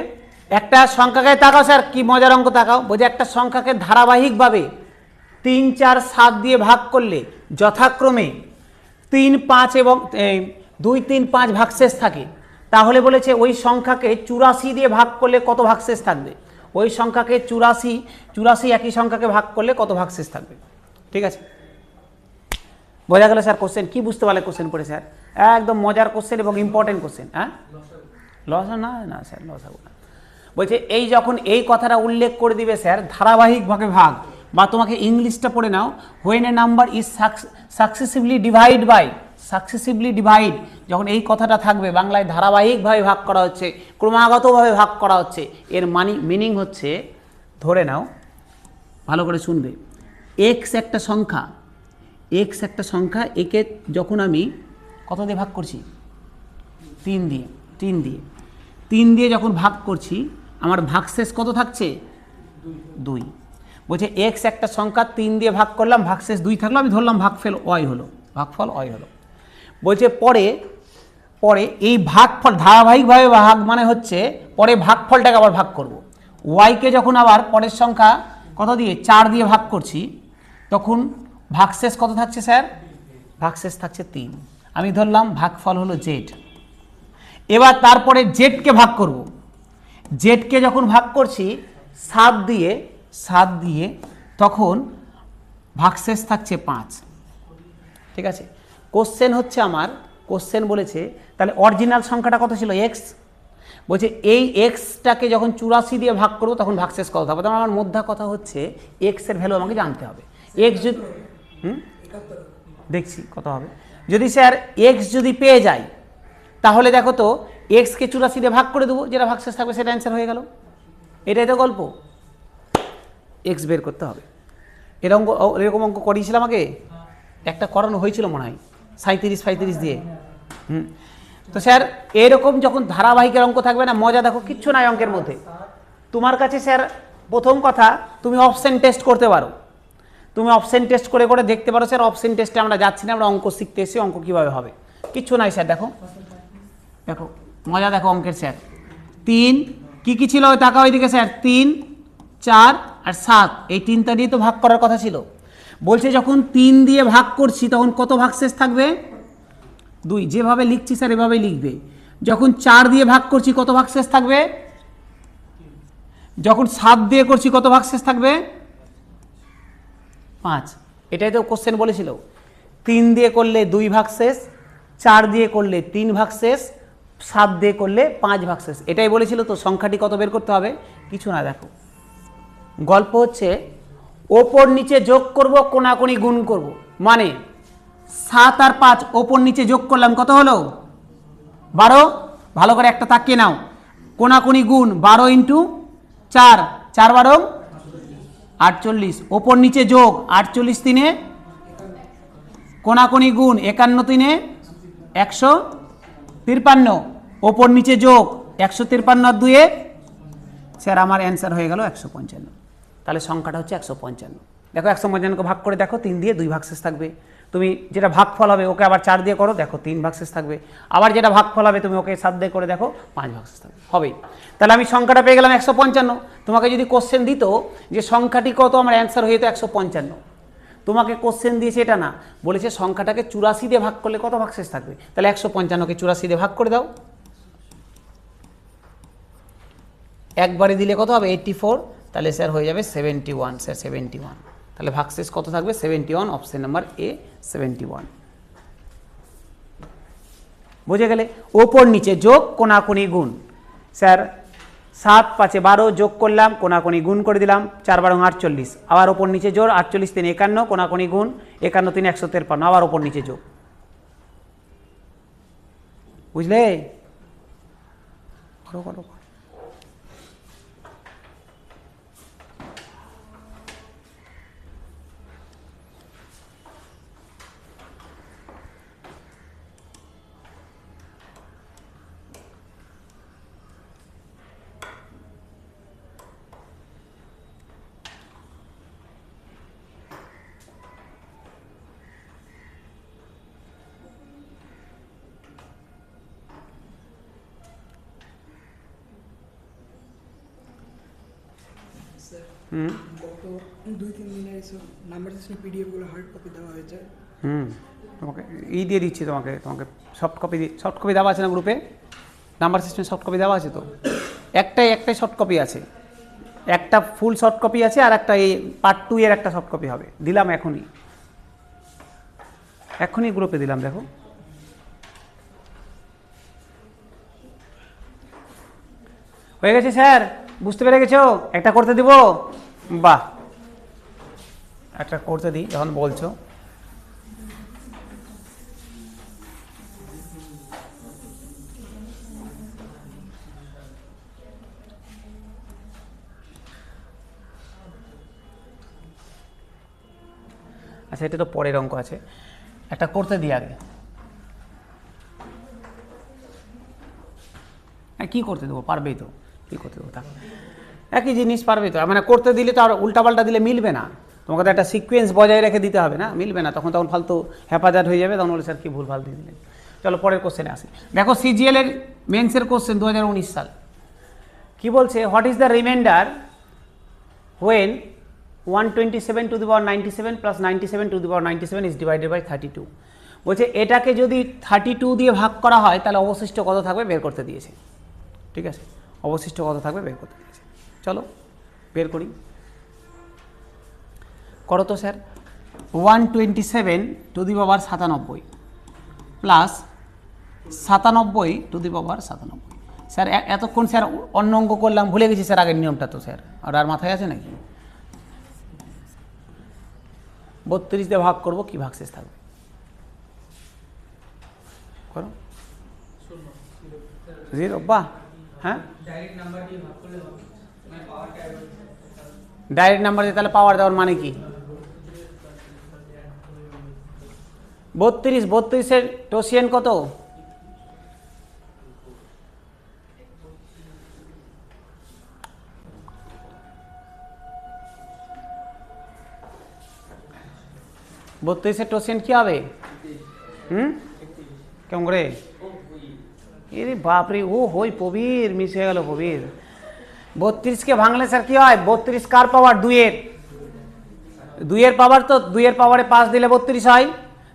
একটা সংখ্যাকে তাকাও স্যার, কি মজার অঙ্ক তাকাও। বলছে একটা সংখ্যাকে ধারাবাহিকভাবে 3, 4, 7 দিয়ে ভাগ করলে যথাক্রমে 3, 5 এবং 2, 3, 5 ভাগশেষ থাকে। তাহলে বলেছে ওই সংখ্যাকে 84 দিয়ে ভাগ করলে কত ভাগশেষ থাকবে? ওই সংখ্যাকে 84 একই সংখ্যাকে ভাগ করলে কত ভাগশেষ থাকবে? ঠিক আছে, বোঝা গেল স্যার কোশ্চেন? কি বুঝতে পারলে কোশ্চেন পড়ে স্যার? একদম মজার কোশ্চেন এবং ইম্পর্টেন্ট কোশ্চেন। হ্যাঁ, লস না, না স্যার লস হবে না। বলছে এই যখন এই কথাটা উল্লেখ করে দিবে স্যার, ধারাবাহিকভাবে ভাগ, বা তোমাকে ইংলিশটা পড়ে নাও, when a number is successively divide, যখন এই কথাটা থাকবে, বাংলায় ধারাবাহিকভাবে ভাগ করা হচ্ছে, ক্রমাগতভাবে ভাগ করা হচ্ছে, এর মিনিং হচ্ছে, ধরে নাও, ভালো করে শুনবে, এক্স একটা সংখ্যা, একে যখন আমি কত দিয়ে ভাগ করছি? 3 দিয়ে যখন ভাগ করছি, আমার ভাগশেষ কত থাকছে? 2। বলছে এক্স একটা সংখ্যা, 3 দিয়ে ভাগ করলাম, ভাগশেষ 2 থাকলো, আমি ধরলাম ভাগফল ওয়াই হলো। বলছে পরে এই ভাগফল ধারাবাহিকভাবে ভাগ মানে হচ্ছে পরে ভাগফলটাকে আবার ভাগ করব। ওয়াইকে যখন আবার পরের সংখ্যা কত দিয়ে? 4 দিয়ে ভাগ করছি, তখন ভাগশেষ কত থাকছে স্যার? ভাগশেষ থাকছে 3। আমি ধরলাম ভাগফল হলো জেড। এবার তারপরে জেডকে ভাগ করব। জেডকে যখন ভাগ করছি 7 দিয়ে, তখন ভাগশেষ থাকছে 5। ঠিক আছে, কোশ্চেন বলেছে তাহলে অরিজিনাল সংখ্যাটা কত ছিল? এক্স। বলছে এই এক্সটাকে যখন 84 দিয়ে ভাগ করবো তখন ভাগশেষ কত হবে? তখন আমার মধ্যে কথা হচ্ছে এক্সের ভ্যালু আমাকে জানতে হবে। এক্স যদি দেখছি কত হবে। যদি স্যার এক্স যদি পেয়ে যাই, তাহলে দেখো তো এক্সকে 84 দিয়ে ভাগ করে দেবো, যেটা ভাগশেষ থাকবে সেটা অ্যান্সার হয়ে গেল। এটাই তো গল্প। এক্স বের করতে হবে। এরকম অঙ্ক করিয়েছিলাম আগে, একটা করানো হয়েছিল মনে হয় 37-35 দিয়ে। তো স্যার এরকম যখন ধারাবাহিকের অঙ্ক থাকবে না, মজা দেখো, কিচ্ছু নাই অঙ্কের মধ্যে। তোমার কাছে স্যার প্রথম কথা, তুমি অপশন টেস্ট করতে পারো, তুমি অপশন টেস্ট করে দেখতে পারো স্যার অপশন টেস্টে আমরা যাচ্ছি না, আমরা অঙ্ক শিখতে এসেছি, অঙ্ক কীভাবে হবে, কিচ্ছু নাই স্যার। দেখো মজা দেখো অঙ্কের স্যার। 3 কি ছিল তাকাও ওইদিকে স্যার, 3, 4 আর 7, এই 3টা দিয়ে তো ভাগ করার কথা ছিল। বলছে যখন 3 দিয়ে ভাগ করছি তখন কত ভাগশেষ থাকবে? 2। যেভাবে লিখছি স্যার এভাবেই লিখবে। যখন 4 দিয়ে ভাগ করছি কত ভাগশেষ থাকবে? যখন 7 দিয়ে করছি কত ভাগশেষ থাকবে? 5। এটাই তো কোশ্চেন বলেছিল। 3 দিয়ে করলে 2 ভাগশেষ, 4 দিয়ে করলে 3 ভাগশেষ, 7 দিয়ে করলে 5 ভাগশেষ। এটাই বলেছিল তো। সংখ্যাটি কত বের করতে হবে? কিছু না, দেখো গল্প হচ্ছে ওপর নিচে যোগ করব, কোনাকুনি গুণ করব। মানে 7 আর 5 ওপর নিচে যোগ করলাম, কত হলো? 12। ভালো করে একটা তাকিয়ে নাও। কোনাকুনি গুণ 12 ইন্টু 4, 4 12 48। ওপর নিচে যোগ 48 তিনে, কোনাকুনি গুণ 51 তিনে 153। ওপর নিচে যোগ 153 আর 2 স্যার আমার অ্যান্সার হয়ে গেল 155। তাহলে সংখ্যাটা হচ্ছে 155। দেখো 155কে ভাগ করে দেখো, 3 দিয়ে 2 ভাগশেষ থাকবে। তুমি যেটা ভাগফল হবে ওকে আবার 4 দিয়ে করো, দেখো 3 ভাগশেষ থাকবে। আবার যেটা ভাগফল হবে তুমি ওকে 7 দিয়ে করে দেখো, 5 ভাগশেষ থাকবে, হবেই। তাহলে আমি সংখ্যাটা পেয়ে গেলাম 155। তোমাকে যদি কোশ্চেন দিত যে সংখ্যাটি কত, আমার অ্যান্সার হয়ে যেত 155। তোমাকে কোশ্চেন দিয়েছে এটা না, বলেছে সংখ্যাটাকে 84 দিয়ে ভাগ করলে কত ভাগশেষ থাকবে। তাহলে 155কে 84 দিয়ে ভাগ করে দাও। একবারে দিলে কত হবে? 84। তাহলে স্যার হয়ে যাবে 71। স্যার 71। তাহলে ভাগশেষ কত থাকবে? 71। Option number A 71। বুঝে গেলে? ওপর নিচে যোগ, কোনাকুনি গুণ। স্যার 7 5 12 যোগ করলাম, কোনাকুনি গুণ করে দিলাম, 4 12 48। আবার ওপর নিচে জোর, 48 3 51, কোনাকুনি গুণ 51 3 153। আবার ওপর নিচে যোগ। বুঝলে? করো করো। গত 2-3 দিনে এসব নাম্বার সিস্টেম পিডিএফ গুলো হার্ড কপি দেওয়া হয়েছে। তোমাকে দিয়ে দিচ্ছি, তোমাকে সফট কপি দেওয়া আছে না গ্রুপে? নাম্বার সিস্টেম সফট কপি দেওয়া আছে তো? একটাই সফট কপি আছে, একটা ফুল সফট কপি আছে, আর একটা এই পার্ট 2 এর একটা সফট কপি হবে। দিলাম এখনই গ্রুপে দিলাম, দেখো। হয়ে গেছে স্যার? বুঝতে পেরে গেছো? একটা করতে দিব? বাহ, একটা করতে দিই যখন বলছো। আচ্ছা, এটা তো পরের অঙ্ক আছে, একটা করতে দিই আগে। কি করতে দেবো? পারবেই তো? কি করতে দেবো? থাক, একই জিনিস পারবে তো। মানে করতে দিলে তো আর উল্টাপাল্টা দিলে মিলবে না। তোমাকে তো একটা সিকোয়েন্স বজায় রেখে দিতে হবে না, মিলবে না তখন ফালতু হেফাজত হয়ে যাবে, তখন বলে স্যার কি ভুলভাল দিয়ে দিলেন। চলো পরের কোশ্চেনে আসি। দেখো সিজিএল এর মেন্সের কোশ্চেন 2019 সাল। কি বলছে? What is the remainder when 127 to the power 97 plus 97 to the power 97 is divided by 32। বলছে এটাকে যদি 32 দিয়ে ভাগ করা হয় তাহলে অবশিষ্ট কত থাকবে বের করতে দিয়েছে। ঠিক আছে, অবশিষ্ট কত থাকবে বের করতে দিয়েছে। চলো বের করি। করো তো sir. 127 to the power 97 plus 97 to the power 97। Sir এতক্ষণ স্যার অন্য অঙ্ক করলাম, ভুলে গেছি স্যার আগের নিয়মটা তো স্যার। আর মাথায় আছে নাকি? 32 দিয়ে ভাগ করবো, কি ভাগশেষ থাকবে? করো 0। বাহ, হ্যাঁ ডাইরেক্ট নাম্বার দিয়ে তাহলে পাওয়ার দেওয়ার মানে কি? 32 টোসিয়ান কত? টোসিয়ান কি হবে? কেমন করে? এরে বাপরে, ও হই প্রবীর, মিস হয়ে গেল প্রবীর। 32 কে ভাঙলে স্যার কি হয়? 32 কার পাওয়ার? 2 এর। 2 এর পাওয়ার তো 2 এর পাওয়ারে 5 দিলে 32 হয়,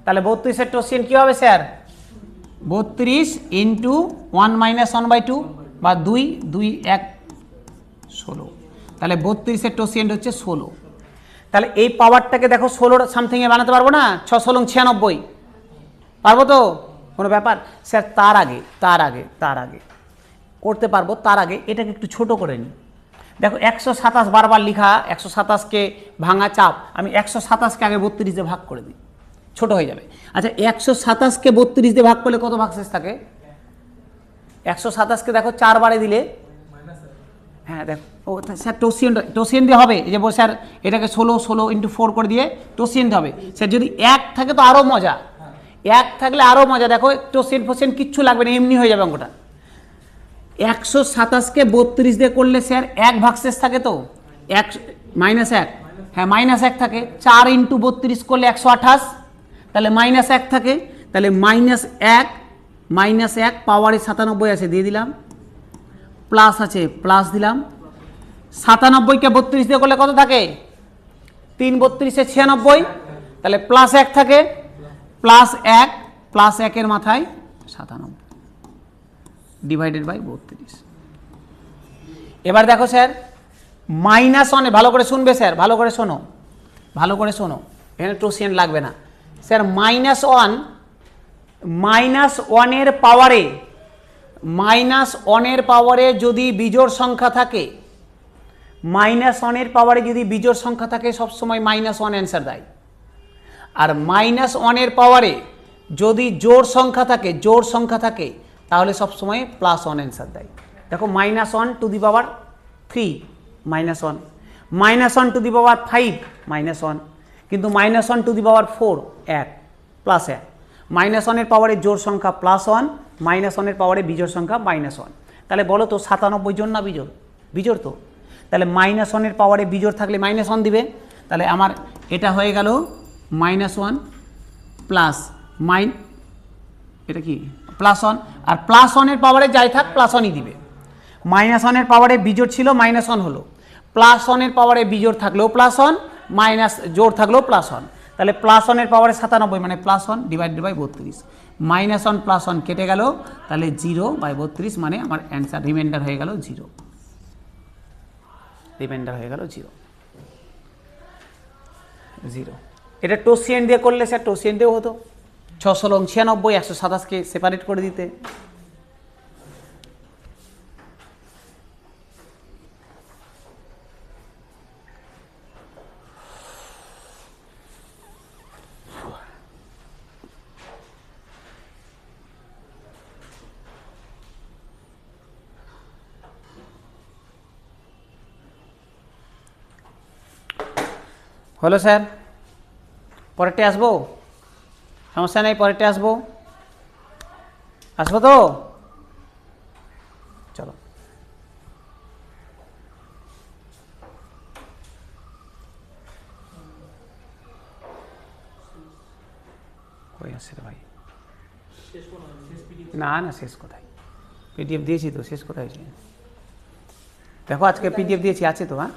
তাহলে 32 এর টোসিয়েন্ট কি হবে স্যার? 32 ইন্টু 1 মাইনাস 1/2 বা 2 2 1 16, তাহলে 32 এর টোসিয়েন্ট হচ্ছে 16। তাহলে এই পাওয়ারটাকে দেখো 16 সামথিংয়ে বানাতে পারবো না? 6 16 96 পারবো তো? কোনো ব্যাপার স্যার? তার আগে করতে পারবো, তার আগে এটাকে একটু ছোট করে নিই। দেখো 127 বারবার লিখা, 127কে ভাঙা চাপ, আমি 127কে আগে 32 দিয়ে ভাগ করে দিই, ছোট হয়ে যাবে। আচ্ছা 127কে 32 দিয়ে ভাগ করলে কত ভাগশেষ থাকে? 127কে দেখো 4 বারে দিলে, হ্যাঁ দেখো ও স্যার টোসিয়েন্ট দিয়ে হবে, এই যে স্যার এটাকে 16 16 ইন্টু 4 করে দিয়ে টোসিয়েন্ট হবে। স্যার যদি 1 থাকে তো আরও মজা, 1 থাকলে আরও মজা, দেখো টোসিয়েন্ট ফোসিয়েন্ট কিচ্ছু লাগবে না, এমনি হয়ে যাবে অঙ্কটা। 127কে 32 দিয়ে করলে স্যার 1 ভাগশেষ থাকে তো, 1 মাইনাস 1, হ্যাঁ মাইনাস 1 থাকে। 4 ইন্টু 32 করলে 128, তাহলে মাইনাস 1 থাকে, তাহলে -1 পাওয়ারে 97 আছে দিয়ে দিলাম, প্লাস আছে প্লাস দিলাম। 97কে 32 দিয়ে করলে কত থাকে? 3 32 96, তাহলে প্লাস 1 থাকে, প্লাস 1 এর মাথায় 97 ডিভাইডেড বাই 32। এবার দেখো স্যার -1, ভালো করে শুনবে স্যার, ভালো করে শোনো, এখানে টোসিয়েন্ট লাগবে না স্যার। -1 এর পাওয়ারে যদি বিজোড় সংখ্যা থাকে, -1 এর পাওয়ারে যদি বিজোড় সংখ্যা থাকে সবসময় -1 অ্যান্সার দেয়। আর -1 এর পাওয়ারে যদি জোড় সংখ্যা থাকে তাহলে সবসময় +1 অ্যান্সার দেয়। দেখো -1 two the power 3 -1, -1 two the পাওয়ার 5 -1, কিন্তু -1 টু দি পাওয়ার 4 1 +1। -1 এর পাওয়ারে জোড় সংখ্যা +1, -1 এর পাওয়ারে বিজোড় সংখ্যা -1। তাহলে বলো তো 97 জোড় না বিজোড়? বিজোড় তো, তাহলে -1 এর পাওয়ারে বিজোড় থাকলে -1 দিবে। তাহলে আমার এটা হয়ে গেল -1 প্লাস এটা কি +1, আর +1 এর পাওয়ারে যাই থাক +1ই দিবে। -1 এর পাওয়ারে বিজোড় ছিল -1 হলো, +1 এর পাওয়ারে বিজোড় থাকলেও +1, মাইনাস জোড় থাকলেও +1, তাহলে +1 এর পাওয়ারে 97 মানে +1 ডিভাইডেড বাই 32। -1 +1 কেটে গেল, তাহলে 0/32 মানে আমার অ্যান্সার রিমাইন্ডার হয়ে গেল 0। এটা টোসিয়েন্ট দিয়ে করলে স্যার টোসিয়েন্ট দিয়েও হতো, 6 16 96, 127কে সেপারেট করে দিতে। হলো স্যার, পরেরটা আসবো? সমস্যা নেই, পরেরটা আসবো তো? চলো কই আসছে রে ভাই? না শেষ কোথায়? পিডিএফ দিয়েছি তো, শেষ কোথায়? দেখো আজকে পিডিএফ দিয়েছি, আছে তো? হ্যাঁ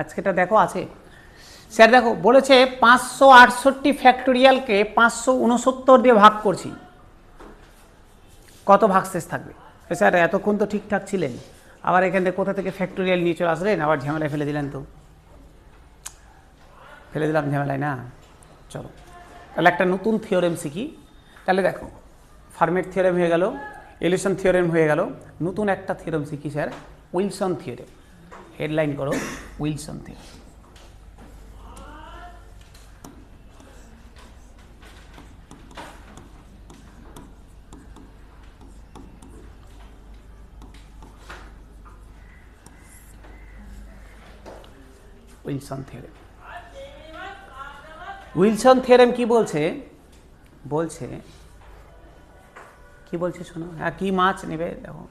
আজকেটা দেখো আছে স্যার। দেখো বলেছে 568 ফ্যাক্টোরিয়ালকে 569 দিয়ে ভাগ করছি, কত ভাগশেষ থাকবে? স্যার এতক্ষণ তো ঠিকঠাক ছিলেন, আবার এখান থেকে কোথা থেকে ফ্যাক্টোরিয়াল নিয়ে চলে আসলেন, আবার ঝামেলায় ফেলে দিলেন তো। ফেলে দিলাম ঝামেলায় না? চলো তাহলে একটা নতুন থিওরেম শিখি। তাহলে দেখো ফার্মেট থিওরেম হয়ে গেল, এলিউশন থিওরেম হয়ে গেল, নতুন একটা থিওরেম শিখি স্যার, উইলসন থিওরেম। হেডলাইন করো Wilson theorem. Wilson theorem. Wilson theorem কি বলছে? কি বলছে শোনো। হ্যাঁ কি মাছ নেবে দেখো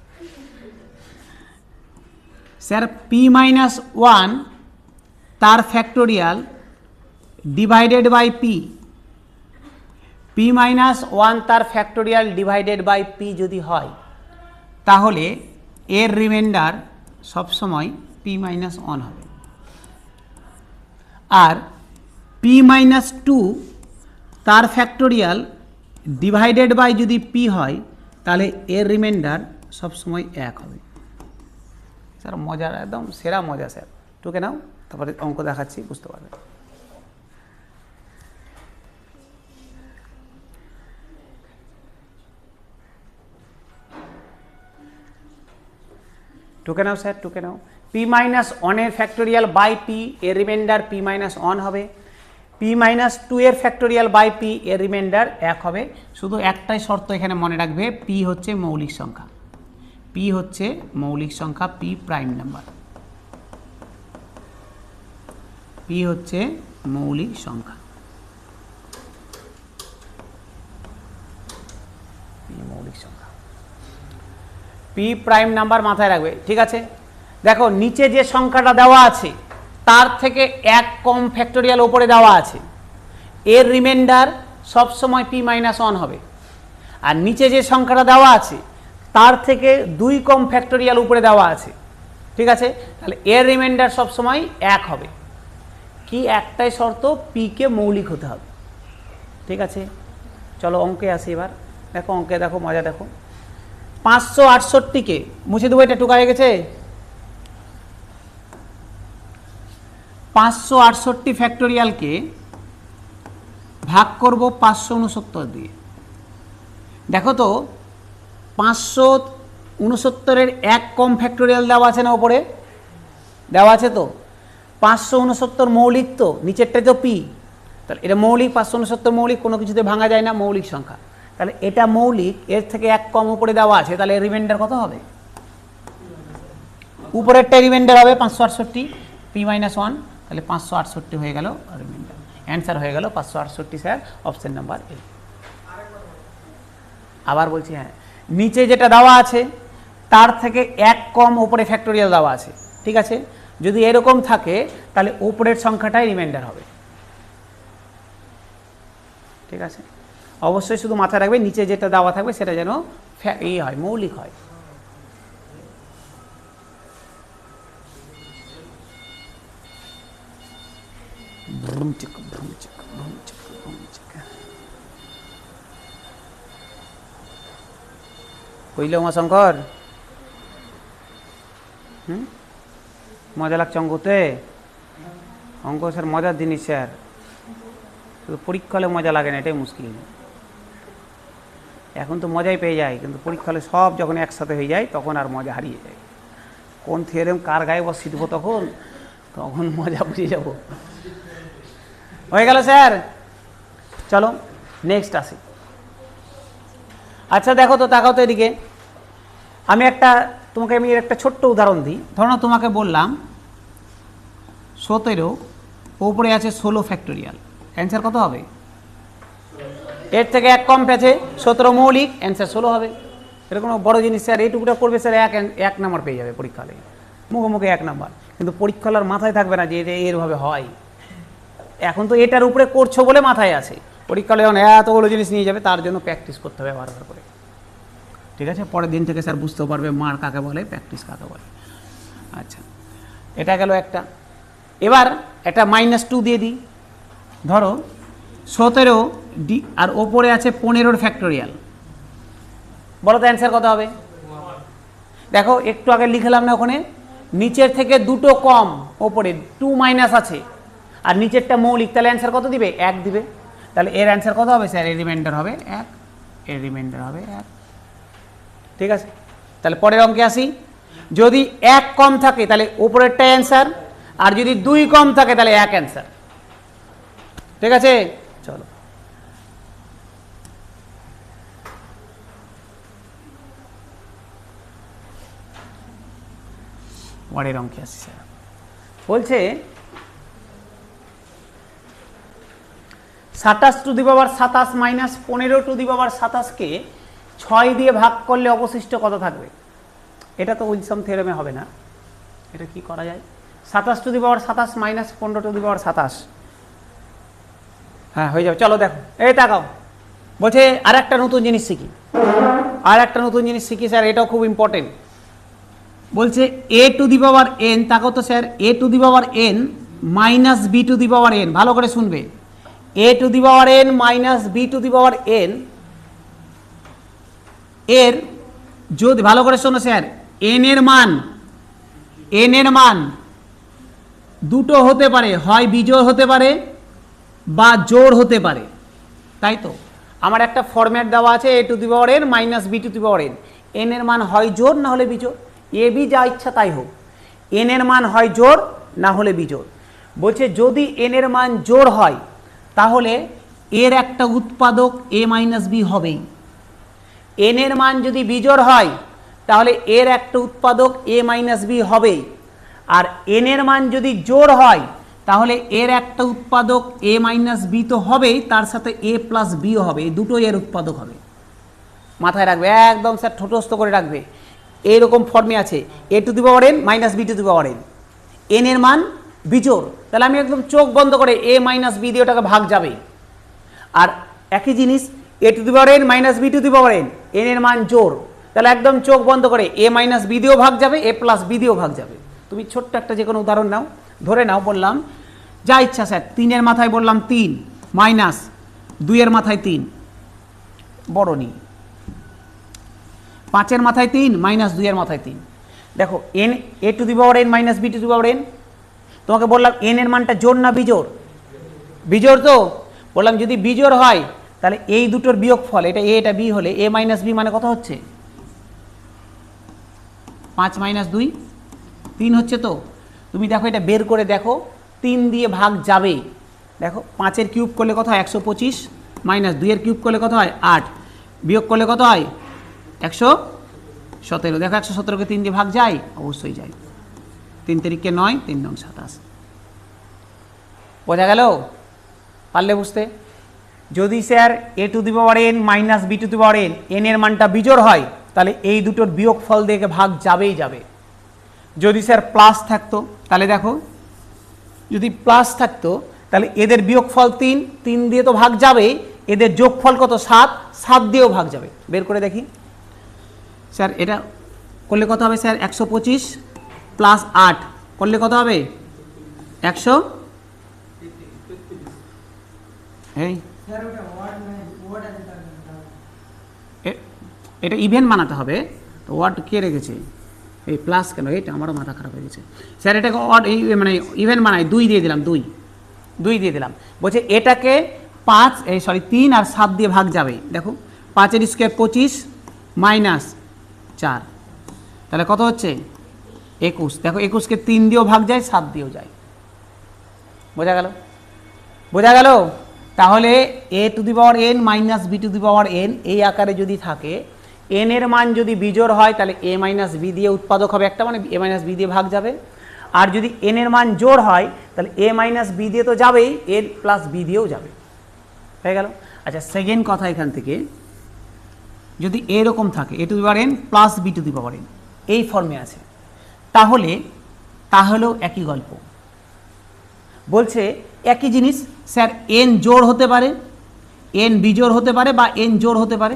স্যার, p-1 তার ফ্যাক্টোরিয়াল ডিভাইডেড বাই p-1 তার ফ্যাক্টোরিয়াল ডিভাইডেড বাই p যদি হয়, তাহলে এর রিমাইন্ডার সবসময় p-1 হবে। আর পি মাইনাস টু তার ফ্যাক্টোরিয়াল ডিভাইডেড বাই যদি পি হয় তাহলে এর রিমাইন্ডার সবসময় 1 হবে। স্যার মজার একদম সেরা মজা স্যার, টুকে নাও তারপরে অঙ্ক দেখাচ্ছি বুঝতে পারবে। টুকে নাও স্যার, টুকে নাও। পি মাইনাস ওয়ানের ফ্যাক্টোরিয়াল বাই পি এর রিমাইন্ডার পি মাইনাস ওয়ান হবে, পি মাইনাস টু এর ফ্যাক্টোরিয়াল বাই পি এর রিমাইন্ডার 1 হবে। শুধু একটাই শর্ত এখানে মনে রাখবে, পি হচ্ছে মৌলিক সংখ্যা, পি হচ্ছে মৌলিক সংখ্যা, পি প্রাইম নাম্বার, পি হচ্ছে মৌলিক সংখ্যা, পি মৌলিক সংখ্যা, পি প্রাইম নাম্বার মাথায় রাখবে। ঠিক আছে, দেখো নিচে যে সংখ্যাটা দেওয়া আছে তার থেকে 1 কম ফ্যাক্টোরিয়াল ওপরে দেওয়া আছে, এর রিমাইন্ডার সবসময় পি মাইনাস ওয়ান হবে। আর নিচে যে সংখ্যাটা দেওয়া আছে তার থেকে 2 কম ফ্যাক্টোরিয়াল উপরে দেওয়া আছে, ঠিক আছে, তাহলে এর রিমাইন্ডার সবসময় 1 হবে। কি একটাই শর্ত, পি কে মৌলিক হতে হবে। ঠিক আছে, চলো অঙ্কে আসি এবার। দেখো অঙ্কে দেখো মজা দেখো, 568কে মুছে দেবো, এটা টুকা হয়ে গেছে। 568 ফ্যাক্টোরিয়ালকে ভাগ করব 569 দিয়ে। দেখো তো 569-এর 1 কম ফ্যাক্টোরিয়াল দেওয়া আছে না ওপরে, দেওয়া আছে তো। 569 মৌলিক তো, নিচেরটা তো পি, তাহলে এটা মৌলিক, 569 মৌলিক, কোনো কিছুতে ভাঙা যায় না, মৌলিক সংখ্যা। তাহলে এটা মৌলিক, এর থেকে 1 কম উপরে দেওয়া আছে, তাহলে এর রিমাইন্ডার কত হবে? উপরেরটা রিমাইন্ডার হবে 568, পি মাইনাস ওয়ান, তাহলে 568 হয়ে গেল রিমাইন্ডার। অ্যান্সার হয়ে গেল 568 স্যার, অপশন নাম্বার এ। আবার বলছি, হ্যাঁ নিচে যেটা দেওয়া আছে তার থেকে 1 কম উপরে ফ্যাক্টোরিয়াল দেওয়া আছে, ঠিক আছে, যদি এরকম থাকে তাহলে উপরের সংখ্যাটাই রিমাইন্ডার হবে। ঠিক আছে, অবশ্যই শুধু মাথায় রাখবে নিচে যেটা দেওয়া থাকবে সেটা যেন হয়, মৌলিক হয়। বুঝলে উমাশঙ্কর? মজা লাগছে অঙ্কতে? অঙ্ক স্যার মজার জিনিস স্যার, শুধু পরীক্ষা হলে মজা লাগে না, এটাই মুশকিল। এখন তো মজাই পেয়ে যায়, কিন্তু পরীক্ষা হলে সব যখন একসাথে হয়ে যায় তখন আর মজা হারিয়ে যায়। কোন থিওরেম কার গায়ে বসিয়ে দেবো তখন তখন মজা বুঝে যাব। হয়ে গেল স্যার, চলো নেক্সট আসি। আচ্ছা দেখো তো, তাকাও তো এদিকে। আমি একটা ছোট্ট উদাহরণ দিই। ধরো তোমাকে বললাম 17 উপরে আছে 16 ফ্যাক্টোরিয়াল, অ্যান্সার কত হবে? এর থেকে 1 কম পেয়েছে, 17 মৌলিক, অ্যান্সার 16 হবে। এটা কোনো বড় জিনিস স্যার, এইটুকুটা করবে স্যার, 1 নাম্বার পেয়ে যাবে পরীক্ষা হলে, মুখে 1 নাম্বার। কিন্তু পরীক্ষা হলার মাথায় থাকবে না যে এটা এরভাবে হয়। এখন তো এটার উপরে করছো বলে মাথায় আছে, পরীক্ষা হলে যখন এতগুলো জিনিস নিয়ে যাবে তার জন্য প্র্যাকটিস করতে হবে বারবার করে। ঠিক আছে, পরের দিন থেকে স্যার বুঝতেও পারবে মার কাকে বলে, প্র্যাকটিস কাকে বলে। আচ্ছা, এটা গেল একটা। এবার একটা -2 দিয়ে দিই। ধরো 17 ডি আর ওপরে আছে 15 ফ্যাক্টোরিয়াল, বলো তো অ্যান্সার কত হবে? দেখো একটু আগে লিখলাম না ওখানে, নিচের থেকে 2টো কম, ওপরে 2 মাইনাস আছে, আর নিচেরটা মৌলিক, তাহলে অ্যান্সার কত দিবে? 1 দিবে। তাহলে এর অ্যান্সার কত হবে স্যার? এর রিমাইন্ডার হবে 1, এর রিমাইন্ডার হবে 1। ঠিক আছে, তাহলে পরের অঙ্কে আসি। যদি 1 কম থাকে তাহলে উপরেরটা অ্যান্সার, আর যদি 2 কম থাকে তাহলে 1 অ্যান্সার। ঠিক আছে, চলো পরের অঙ্কে আসি স্যার। বলছে 27 মাইনাস 15 কে 6 দিয়ে ভাগ করলে অবশিষ্ট কত থাকবে? এটা তো উইলসন থিওরেমে হবে না, এটা কি করা যায়? 27 মাইনাস 15 হ্যাঁ হয়ে যাবে। চলো দেখো, এই তাকাও, বলছে আর একটা নতুন জিনিস শিখি, স্যার, এটাও খুব ইম্পর্টেন্ট। বলছে a to the power n, তাকাও তো sir, a to the power n minus B to the power N, ভালো করে শুনবে, A to the power N minus B to the power N এর যদি, ভালো করে শোনো স্যার, এন এর মান দুটো হতে পারে, হয় বিজোড় হতে পারে বা জোড় হতে পারে, তাই তো? আমার একটা ফরম্যাট দেওয়া আছে A to the power N minus B to the power N, N এর মান হয় জোড় না হলে বিজোড়, এ বি যা ইচ্ছা তাই হোক, এন এর মান হয় জোড় না হলে বিজোড়। বলছে যদি এন এর মান জোড় হয় তাহলে এর একটা উৎপাদক এ মাইনাস বি হবেই, এন এর মান যদি বিজোড় হয় তাহলে এর একটা উৎপাদক এ মাইনাস বি হবেই, আর এন এর মান যদি জোড় হয় তাহলে এর একটা উৎপাদক এ মাইনাস বি তো হবেই, তার সাথে এ প্লাস বিও হবে, এই দুটোই এর উৎপাদক হবে। মাথায় রাখবে, একদম স্যার ঠোঁটস্থ করে রাখবে, এইরকম ফর্মে আছে A to the power N minus B to the power N, N এর মান বিজোড়, তাহলে আমি একদম চোখ বন্ধ করে এ মাইনাস বি দিয়ে ওটাকে ভাগ যাবে। আর একই জিনিস A to the power N minus B to the power N, N এর মান জোড়, তাহলে একদম চোখ বন্ধ করে এ মাইনাস বি দিয়েও ভাগ যাবে, এ প্লাস বি দিয়েও ভাগ যাবে। তুমি ছোট্ট একটা যে কোনো উদাহরণ নাও, ধরে নাও, বললাম যা ইচ্ছা স্যার, 3 এর মাথায় বললাম 3 মাইনাস 2 এর মাথায় 3, বড় নি, 5 এর মাথায় 3 মাইনাস 2 এর মাথায় 3। দেখো n a to the power N minus B to the power n, তোমাকে বললাম এন এর মানটা জোড় না বিজোড়? বিজোড় তো, বললাম যদি বিজোড় হয় তাহলে এই দুটোর বিয়োগফল, এটা এ এটা বি হলে এ মাইনাস বি মানে কত হচ্ছে? 5 মাইনাস 2 3 হচ্ছে তো। তুমি দেখো এটা বের করে দেখো, 3 দিয়ে ভাগ যাবে, দেখো 5 এর কিউব করলে কত হয়? 125, মাইনাস 2 এর কিউব করলে কত হয়? 8, বিয়োগ করলে কত হয়? 117। দেখো 117কে 3 দিয়ে ভাগ যায়, অবশ্যই যায়, 3 তারিখে 9, 3 নং 27। বোঝা গেল? পারলে বুঝতে? যদি sir a to the power N minus B to the power N, N এর মানটা বিজোড় হয় তাহলে এই দুটোর বিয়োগফল দিয়ে ভাগ যাবেই যাবে। যদি স্যার প্লাস থাকতো তাহলে দেখো, যদি প্লাস থাকতো তাহলে এদের বিয়োগফল 3, 3 দিয়ে তো ভাগ যাবেই, এদের যোগফল কত? 7, 7 দিয়েও ভাগ যাবে। বের করে দেখি স্যার, এটা করলে কত হবে স্যার? 125 প্লাস 8 করলে কত হবে? 100, এই এটা ইভেন্ট বানাতে হবে তো, ওয়ার্ড কে রেখেছে? এই প্লাস কেন? এইটা আমারও মাথা খারাপ হয়ে গেছে স্যার, এটাকে ওয়ার্ড এই মানে ইভেন্ট বানাই, 2 দিয়ে দিলাম, 2 দিয়ে দিলাম। বলছে এটাকে 5 3 আর 7 দিয়ে ভাগ যাবে। দেখো 5 এর স্কোয়ার 25 মাইনাস 4, তাহলে কত হচ্ছে? 21। দেখো 21কে 3 দিয়েও ভাগ যায়, 7 দিয়েও যায়। বোঝা গেল? বোঝা গেল? তাহলে A to the power N minus B to the power N এই আকারে যদি থাকে, এন এর মান যদি বিজোড় হয় তাহলে এ মাইনাস বি দিয়ে উৎপাদক হবে একটা, মানে এ মাইনাস বি দিয়ে ভাগ যাবে। আর যদি এন এর মান জোড় হয় তাহলে এ মাইনাস বি দিয়ে তো যাবেই, এ প্লাস বি দিয়েও যাবে। হয়ে গেল? আচ্ছা, সেকেন্ড কথা এখান থেকে, যদি এরকম থাকে A to the power N plus B to the power N এই ফর্মে আছে, তাহলেও একই গল্প। বলছে একই জিনিস স্যার, এন জোড় হতে পারে, এন বিজোড় হতে পারে বা এন জোড় হতে পারে।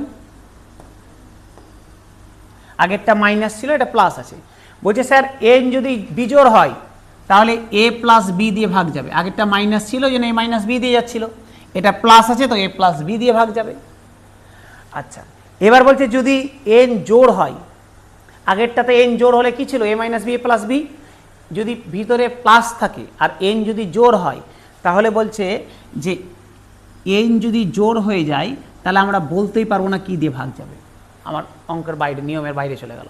আগেরটা মাইনাস ছিল, এটা প্লাস আছে। বলছে স্যার এন যদি বিজোড় হয় তাহলে এ প্লাস বি দিয়ে ভাগ যাবে। আগেরটা মাইনাস ছিল, যেন এ মাইনাস বি দিয়ে যাচ্ছিল, এটা প্লাস আছে তো এ প্লাস বি দিয়ে ভাগ যাবে। আচ্ছা, এবার বলছে যদি এন জোড় হয়, আগেরটাতে এন জোড় হলে কি ছিল? এ minus B A plus B. যদি ভিতরে প্লাস থাকে আর এন যদি জোড় হয় তাহলে বলছে যে এন যদি জোড় হয়ে যায় তাহলে আমরা বলতেই পারবো না কি দিয়ে ভাগ যাবে। আমার অঙ্কের বাইরে, নিয়মের বাইরে চলে গেল।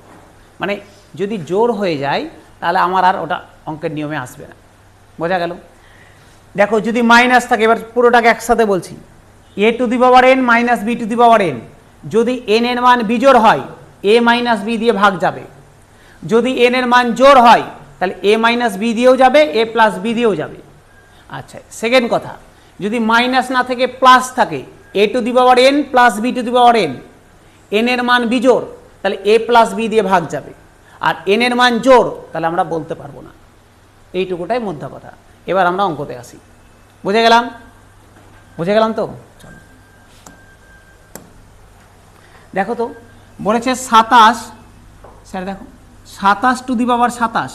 মানে যদি জোড় হয়ে যায় তাহলে আমার আর ওটা অঙ্কের নিয়মে আসবে না। বোঝা গেল? দেখো যদি মাইনাস থাকে, এবার পুরোটাকে একসাথে বলছি, A to the power N minus B to the power N, যদি এন এর মান বিজোড় হয় এ মাইনাস বি দিয়ে ভাগ যাবে। যদি এন এর মান জোড় হয় তাহলে এ মাইনাস বি দিয়েও যাবে, এ প্লাস বি দিয়েও যাবে। আচ্ছা, সেকেন্ড কথা, যদি মাইনাস না থেকে প্লাস থাকে, A to the power N plus B to the power N, N এর মান বিজোড় তাহলে এ প্লাস বি দিয়ে ভাগ যাবে, আর এন এর মান জোড় তাহলে আমরা বলতে পারবো না। এইটুকুটাই মধ্যে কথা। এবার আমরা অঙ্কতে আসি। বুঝে গেলাম? বুঝে গেলাম তো? চলো দেখো তো, বলেছে 27, স্যার দেখো 27 to the power 27,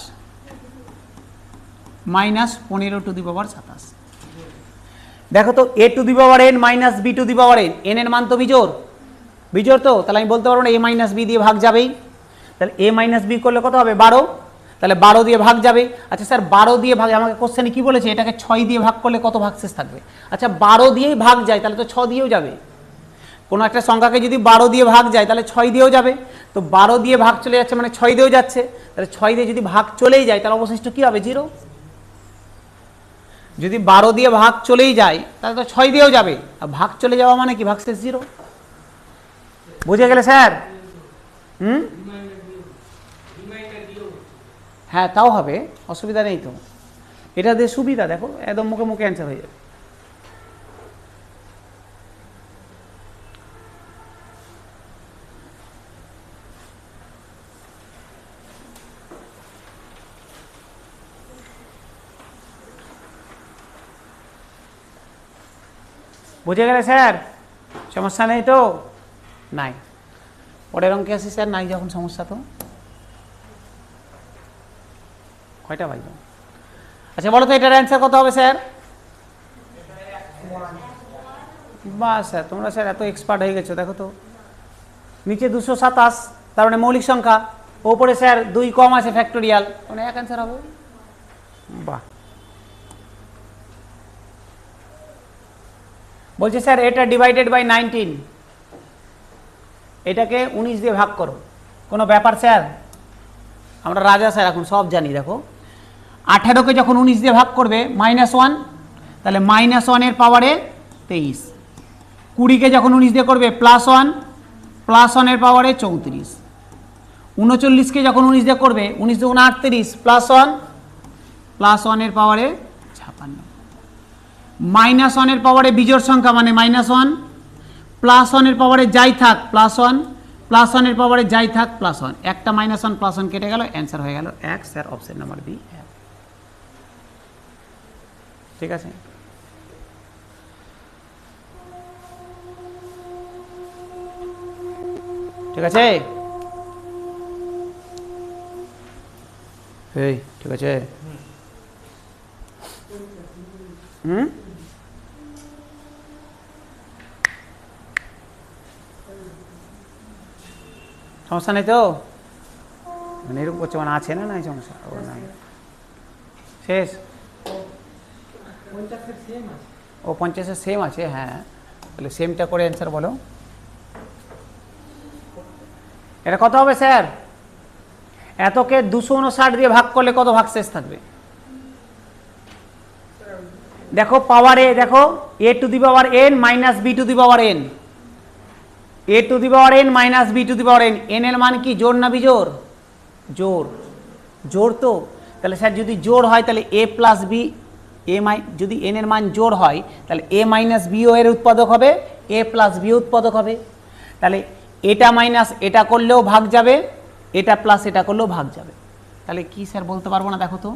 minus 15 to the power 27। দেখো তো a to the power n minus b to the power n, n এর মান তো বিজোড়, বিজোড় তো, তাহলে আমি বলতে পারবো না a মাইনাস b দিয়ে ভাগ যাবেই, তাহলে a মাইনাস b করলে কত হবে 12, তাহলে 12 দিয়ে ভাগ যাবে। আচ্ছা স্যার 12 দিয়ে ভাগ, আমাকে কোশ্চেনে কি বলেছে এটাকে 6 দিয়ে ভাগ করলে কত ভাগশেষ থাকবে? আচ্ছা 12 দিয়েই ভাগ যায় তাহলে তো 6 দিয়েও যাবে, কোনো একটা সংখ্যাকে যদি 12 দিয়ে ভাগ যায় তাহলে 6 দিয়েও যাবে, তো 12 দিয়ে ভাগ চলে যাচ্ছে মানে 6 দিয়েও যাচ্ছে, তাহলে 6 দিয়ে যদি ভাগ চলেই যায় তাহলে অবশিষ্ট কি হবে 0। যদি 12 দিয়ে ভাগ চলেই যায় তাহলে তো 6 দিয়েও যাবে, আর ভাগ চলে যাওয়া মানে কি ভাগশেষ 0। বুঝে গেলে স্যার? হ্যাঁ তাও হবে, অসুবিধা নেই তো, এটা দিয়ে সুবিধা, দেখো একদম মুখে মুখে অ্যান্সার হয়ে যাবে। বুঝে গেলে স্যার? সমস্যা নেই তো? নাই। পরের অঙ্কে আসি স্যার, নাই যখন সমস্যা তো কয়টা বাজবে? আচ্ছা বলো তো এটার অ্যান্সার কত হবে স্যার? বাহ স্যার, তোমরা স্যার এত এক্সপার্ট হয়ে গেছো, দেখো তো নিচে 227, তার মানে মৌলিক সংখ্যা, ওপরে স্যার 2 কম আছে ফ্যাক্টোরিয়াল, মানে এক অ্যান্সার হবে। বাহ। বলছে স্যার এটা ডিভাইডেড বাই 19, এটাকে 19 দিয়ে ভাগ করো, কোনো ব্যাপার স্যার? আমরা রাজা স্যার এখন সব জানি। দেখো 18কে যখন 19 দিয়ে ভাগ করবে -1, তাহলে -1 এর পাওয়ারে 23, 20কে যখন 19 দিয়ে করবে +1, +1 এর পাওয়ারে 34, 39কে যখন 19 দিয়ে করবে 19 × 38 +1, +1 এর পাওয়ারে 56, -1 এর পাওয়ারে বিজোড় সংখ্যা মানে -1, +1 এর পাওয়ারে যাই থাক +1, +1 এর পাওয়ারে যাই থাক +1, একটা -1 +1 কেটে গেল, অ্যান্সার হয়ে গেল 1। Sir option number B. ঠিক আছে, ঠিক আছে, এই ঠিক আছে। সমস্যা নেই তো? মানে এরকম করছে মানে আছে না, নাই সমস্যা? ও নাই, শেষ। ও 50-এর সেম আছে, হ্যাঁ তাহলে সেমটা করে অ্যান্সার বলো। এটা কত হবে স্যার? এতকে 259 দিয়ে ভাগ করলে কত ভাগশেষ থাকবে? দেখো পাওয়ারে, দেখো a to the power n minus b to the power n, a to the power n minus b to the power n, n এর মান কি জোড় না বিজোড়? জোড়, জোড় তো, তাহলে স্যার যদি জোড় হয় তাহলে a প্লাস b, যদি n এর মান জোড় হয় তাহলে a মাইনাস b ও এর উৎপাদক হবে, a প্লাস b উৎপাদক হবে, তাহলে এটা মাইনাস এটা করলেও ভাগ যাবে, এটা প্লাস এটা করলেও ভাগ যাবে, তাহলে কি স্যার বলতে পারবো না? দেখো তো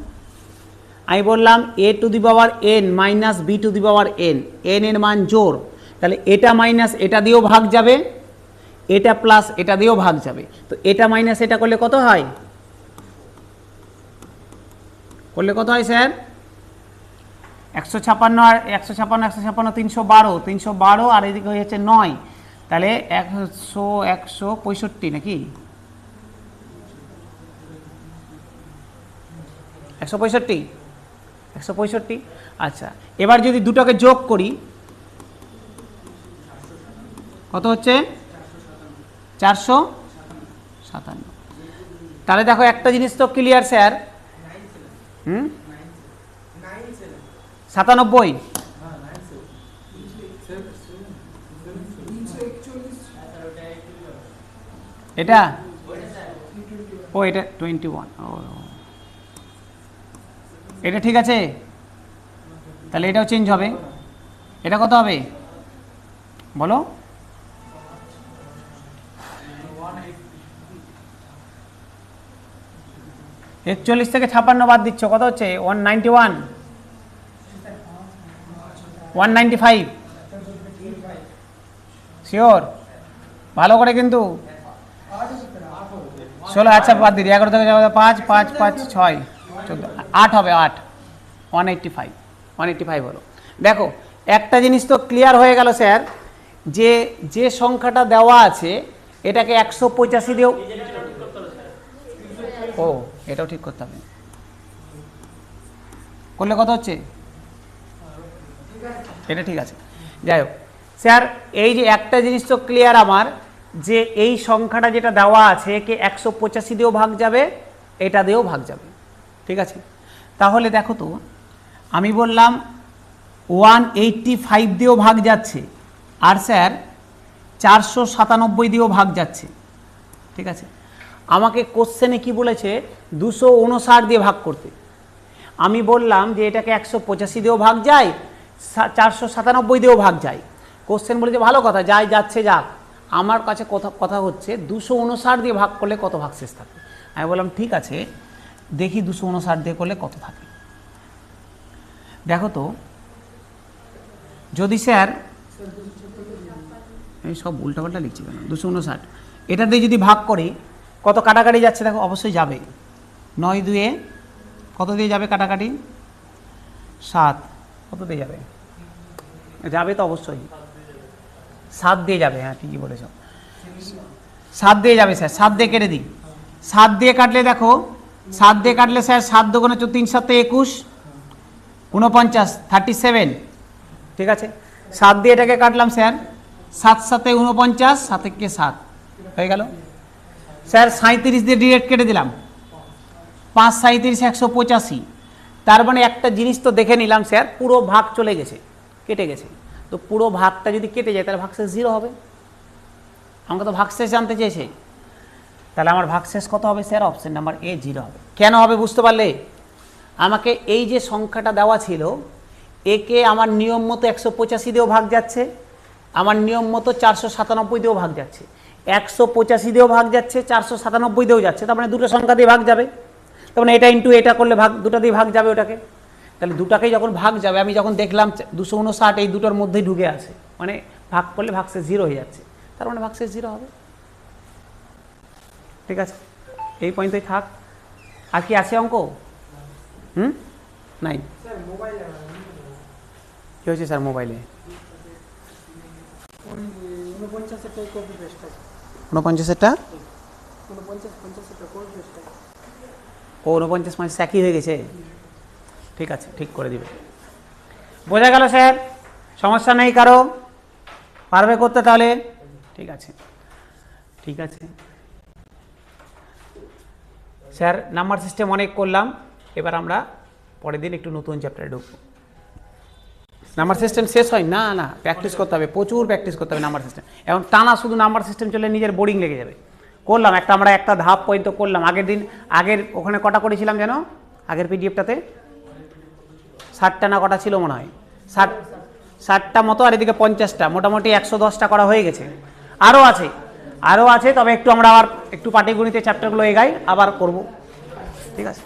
আমি বললাম a to the power n minus b to the power n, n এর মান জোড়, তাহলে এটা মাইনাস এটা দিয়েও ভাগ যাবে, এটা প্লাস এটা দিয়েও ভাগ যাবে, তো এটা মাইনাস এটা করলে কত হয়? করলে কত হয় স্যার? 156 আর 156, 156 312, 312 আর এদিকে হয়ে যাচ্ছে 9, তাহলে 100 165 নাকি 165, 165। আচ্ছা এবার যদি দুটোকে যোগ করি কত হচ্ছে? 457। তাহলে দেখো একটা জিনিস তো ক্লিয়ার স্যার, 97, এটা ও এটা 21, ও এটা ঠিক আছে, তাহলে এটাও চেঞ্জ হবে, এটা কত হবে বলো? একচল্লিশ থেকে 56 বাদ দিচ্ছ, কত হচ্ছে? 191, 195, শিওর? ভালো করে কিন্তু 16, আচ্ছা বাদ দিদি, 11 থেকে 5 5 5 6 14, 8 হবে, 8 185 হলো। দেখো একটা জিনিস তো ক্লিয়ার হয়ে গেল স্যার, যে সংখ্যাটা দেওয়া আছে এটাকে 185 দিয়েও, ও এটাও ঠিক করতে হবে, করলে কত হচ্ছে, এটা ঠিক আছে। যাই হোক স্যার, এই যে একটা জিনিস তো ক্লিয়ার আমার, যে এই সংখ্যাটা যেটা দেওয়া আছে একে 185 দিয়েও ভাগ যাবে, এটা দিয়েও ভাগ যাবে, ঠিক আছে। তাহলে দেখো তো, আমি বললাম 185 দিয়েও ভাগ যাচ্ছে, আর স্যার 497 দিয়েও ভাগ যাচ্ছে, ঠিক আছে। আমাকে কোশ্চেনে কি বলেছে, 259 দিয়ে ভাগ করতে। আমি বললাম যে এটাকে 185 দিয়েও ভাগ যায়, 497 দিয়েও ভাগ যায়। কোশ্চেন বলেছে ভালো কথা, যাই যাচ্ছে যাক, আমার কাছে কথা হচ্ছে 259 দিয়ে ভাগ করলে কত ভাগশেষ থাকে। আমি বললাম ঠিক আছে, দেখি 259 দিয়ে করলে কত থাকে। দেখো তো, যদি স্যার, এই সব উল্টাপাল্টা লিখছি কেন, 259 এটা দিয়ে যদি ভাগ করি কত কাটাকাটি যাচ্ছে, দেখো অবশ্যই যাবে, 9 2 কত দিয়ে যাবে কাটাকাটি, 7, কত দিয়ে যাবে, যাবে তো অবশ্যই 7 দিয়ে যাবে, হ্যাঁ ঠিকই বলেছ, 7 দিয়ে যাবে স্যার, 7 দিয়ে কেটে দিই, 7 দিয়ে কাটলে দেখো, 7 দিয়ে কাটলে স্যার 7 দুগুণে 3 7 21, 49, 37, ঠিক আছে। 7 দিয়ে এটাকে কাটলাম স্যার, 7 7 49, 7 কে 7 হয়ে গেল স্যার। 37 দিয়ে ডিরেক্ট কেটে দিলাম, 5 37 185। তার মানে একটা জিনিস তো দেখে নিলাম স্যার, পুরো ভাগ চলে গেছে, কেটে গেছে। তো পুরো ভাগটা যদি কেটে যায় তাহলে ভাগশেষ 0 হবে। আমাকে তো ভাগশেষ জানতে চেয়েছে, তাহলে আমার ভাগশেষ কত হবে স্যার, অপশন নাম্বার এ 0 হবে। কেন হবে বুঝতে পারলে, আমাকে এই যে সংখ্যাটা দেওয়া ছিল একে আমার নিয়ম মতো 185 দিয়েও ভাগ যাচ্ছে, আমার নিয়ম মতো 497 দিয়েও ভাগ যাচ্ছে, 185 দিয়েও ভাগ যাচ্ছে, 497 দিয়েও যাচ্ছে, তার মানে দুটো সংখ্যা দিয়ে ভাগ যাবে। তার মানে এটা ইন্টু এটা করলে ভাগ, দুটো দিয়ে ভাগ যাবে ওটাকে। তাহলে দুটাকেই যখন ভাগ যাবে, আমি যখন দেখলাম 259 এই দুটোর মধ্যেই ঢুকে আছে, মানে ভাগ করলে ভাগশেষ 0 হয়ে যাচ্ছে, তার মানে ভাগশেষ 0 হবে, ঠিক আছে। এই পয়েন্টই থাক। আর কি আছে অঙ্ক? নাই। কি হয়েছে স্যার মোবাইলে? 49টা, ও 49 মানে একই হয়ে গেছে, ঠিক আছে, ঠিক করে দিবে। বোঝা গেল স্যার, সমস্যা নেই কারো, পারবে করতে তাহলে, ঠিক আছে, ঠিক আছে স্যার। নাম্বার সিস্টেম অনেক করলাম, এবার আমরা পরের দিন একটু নতুন চ্যাপ্টারে ঢুকবো। নাম্বার সিস্টেম শেষ হয় না, না প্র্যাকটিস করতে হবে, প্রচুর প্র্যাকটিস করতে হবে নাম্বার সিস্টেম। এখন টানা শুধু নাম্বার সিস্টেম চলে নিজের বোরিং লেগে যাবে। করলাম আমরা একটা ধাপ পর্যন্ত করলাম, আগের দিন, আগের ওখানে কটা করেছিলাম যেন, আগের পিডিএফটাতে 60টা না কটা ছিল মনে হয়, 60টা মতো, আর এদিকে 50টা, মোটামুটি 110টা করা হয়ে গেছে। আরও আছে, তবে একটু আমরা আবার একটু পাটিগণিতের চ্যাপ্টারগুলো এগাই, আবার করব, ঠিক আছে।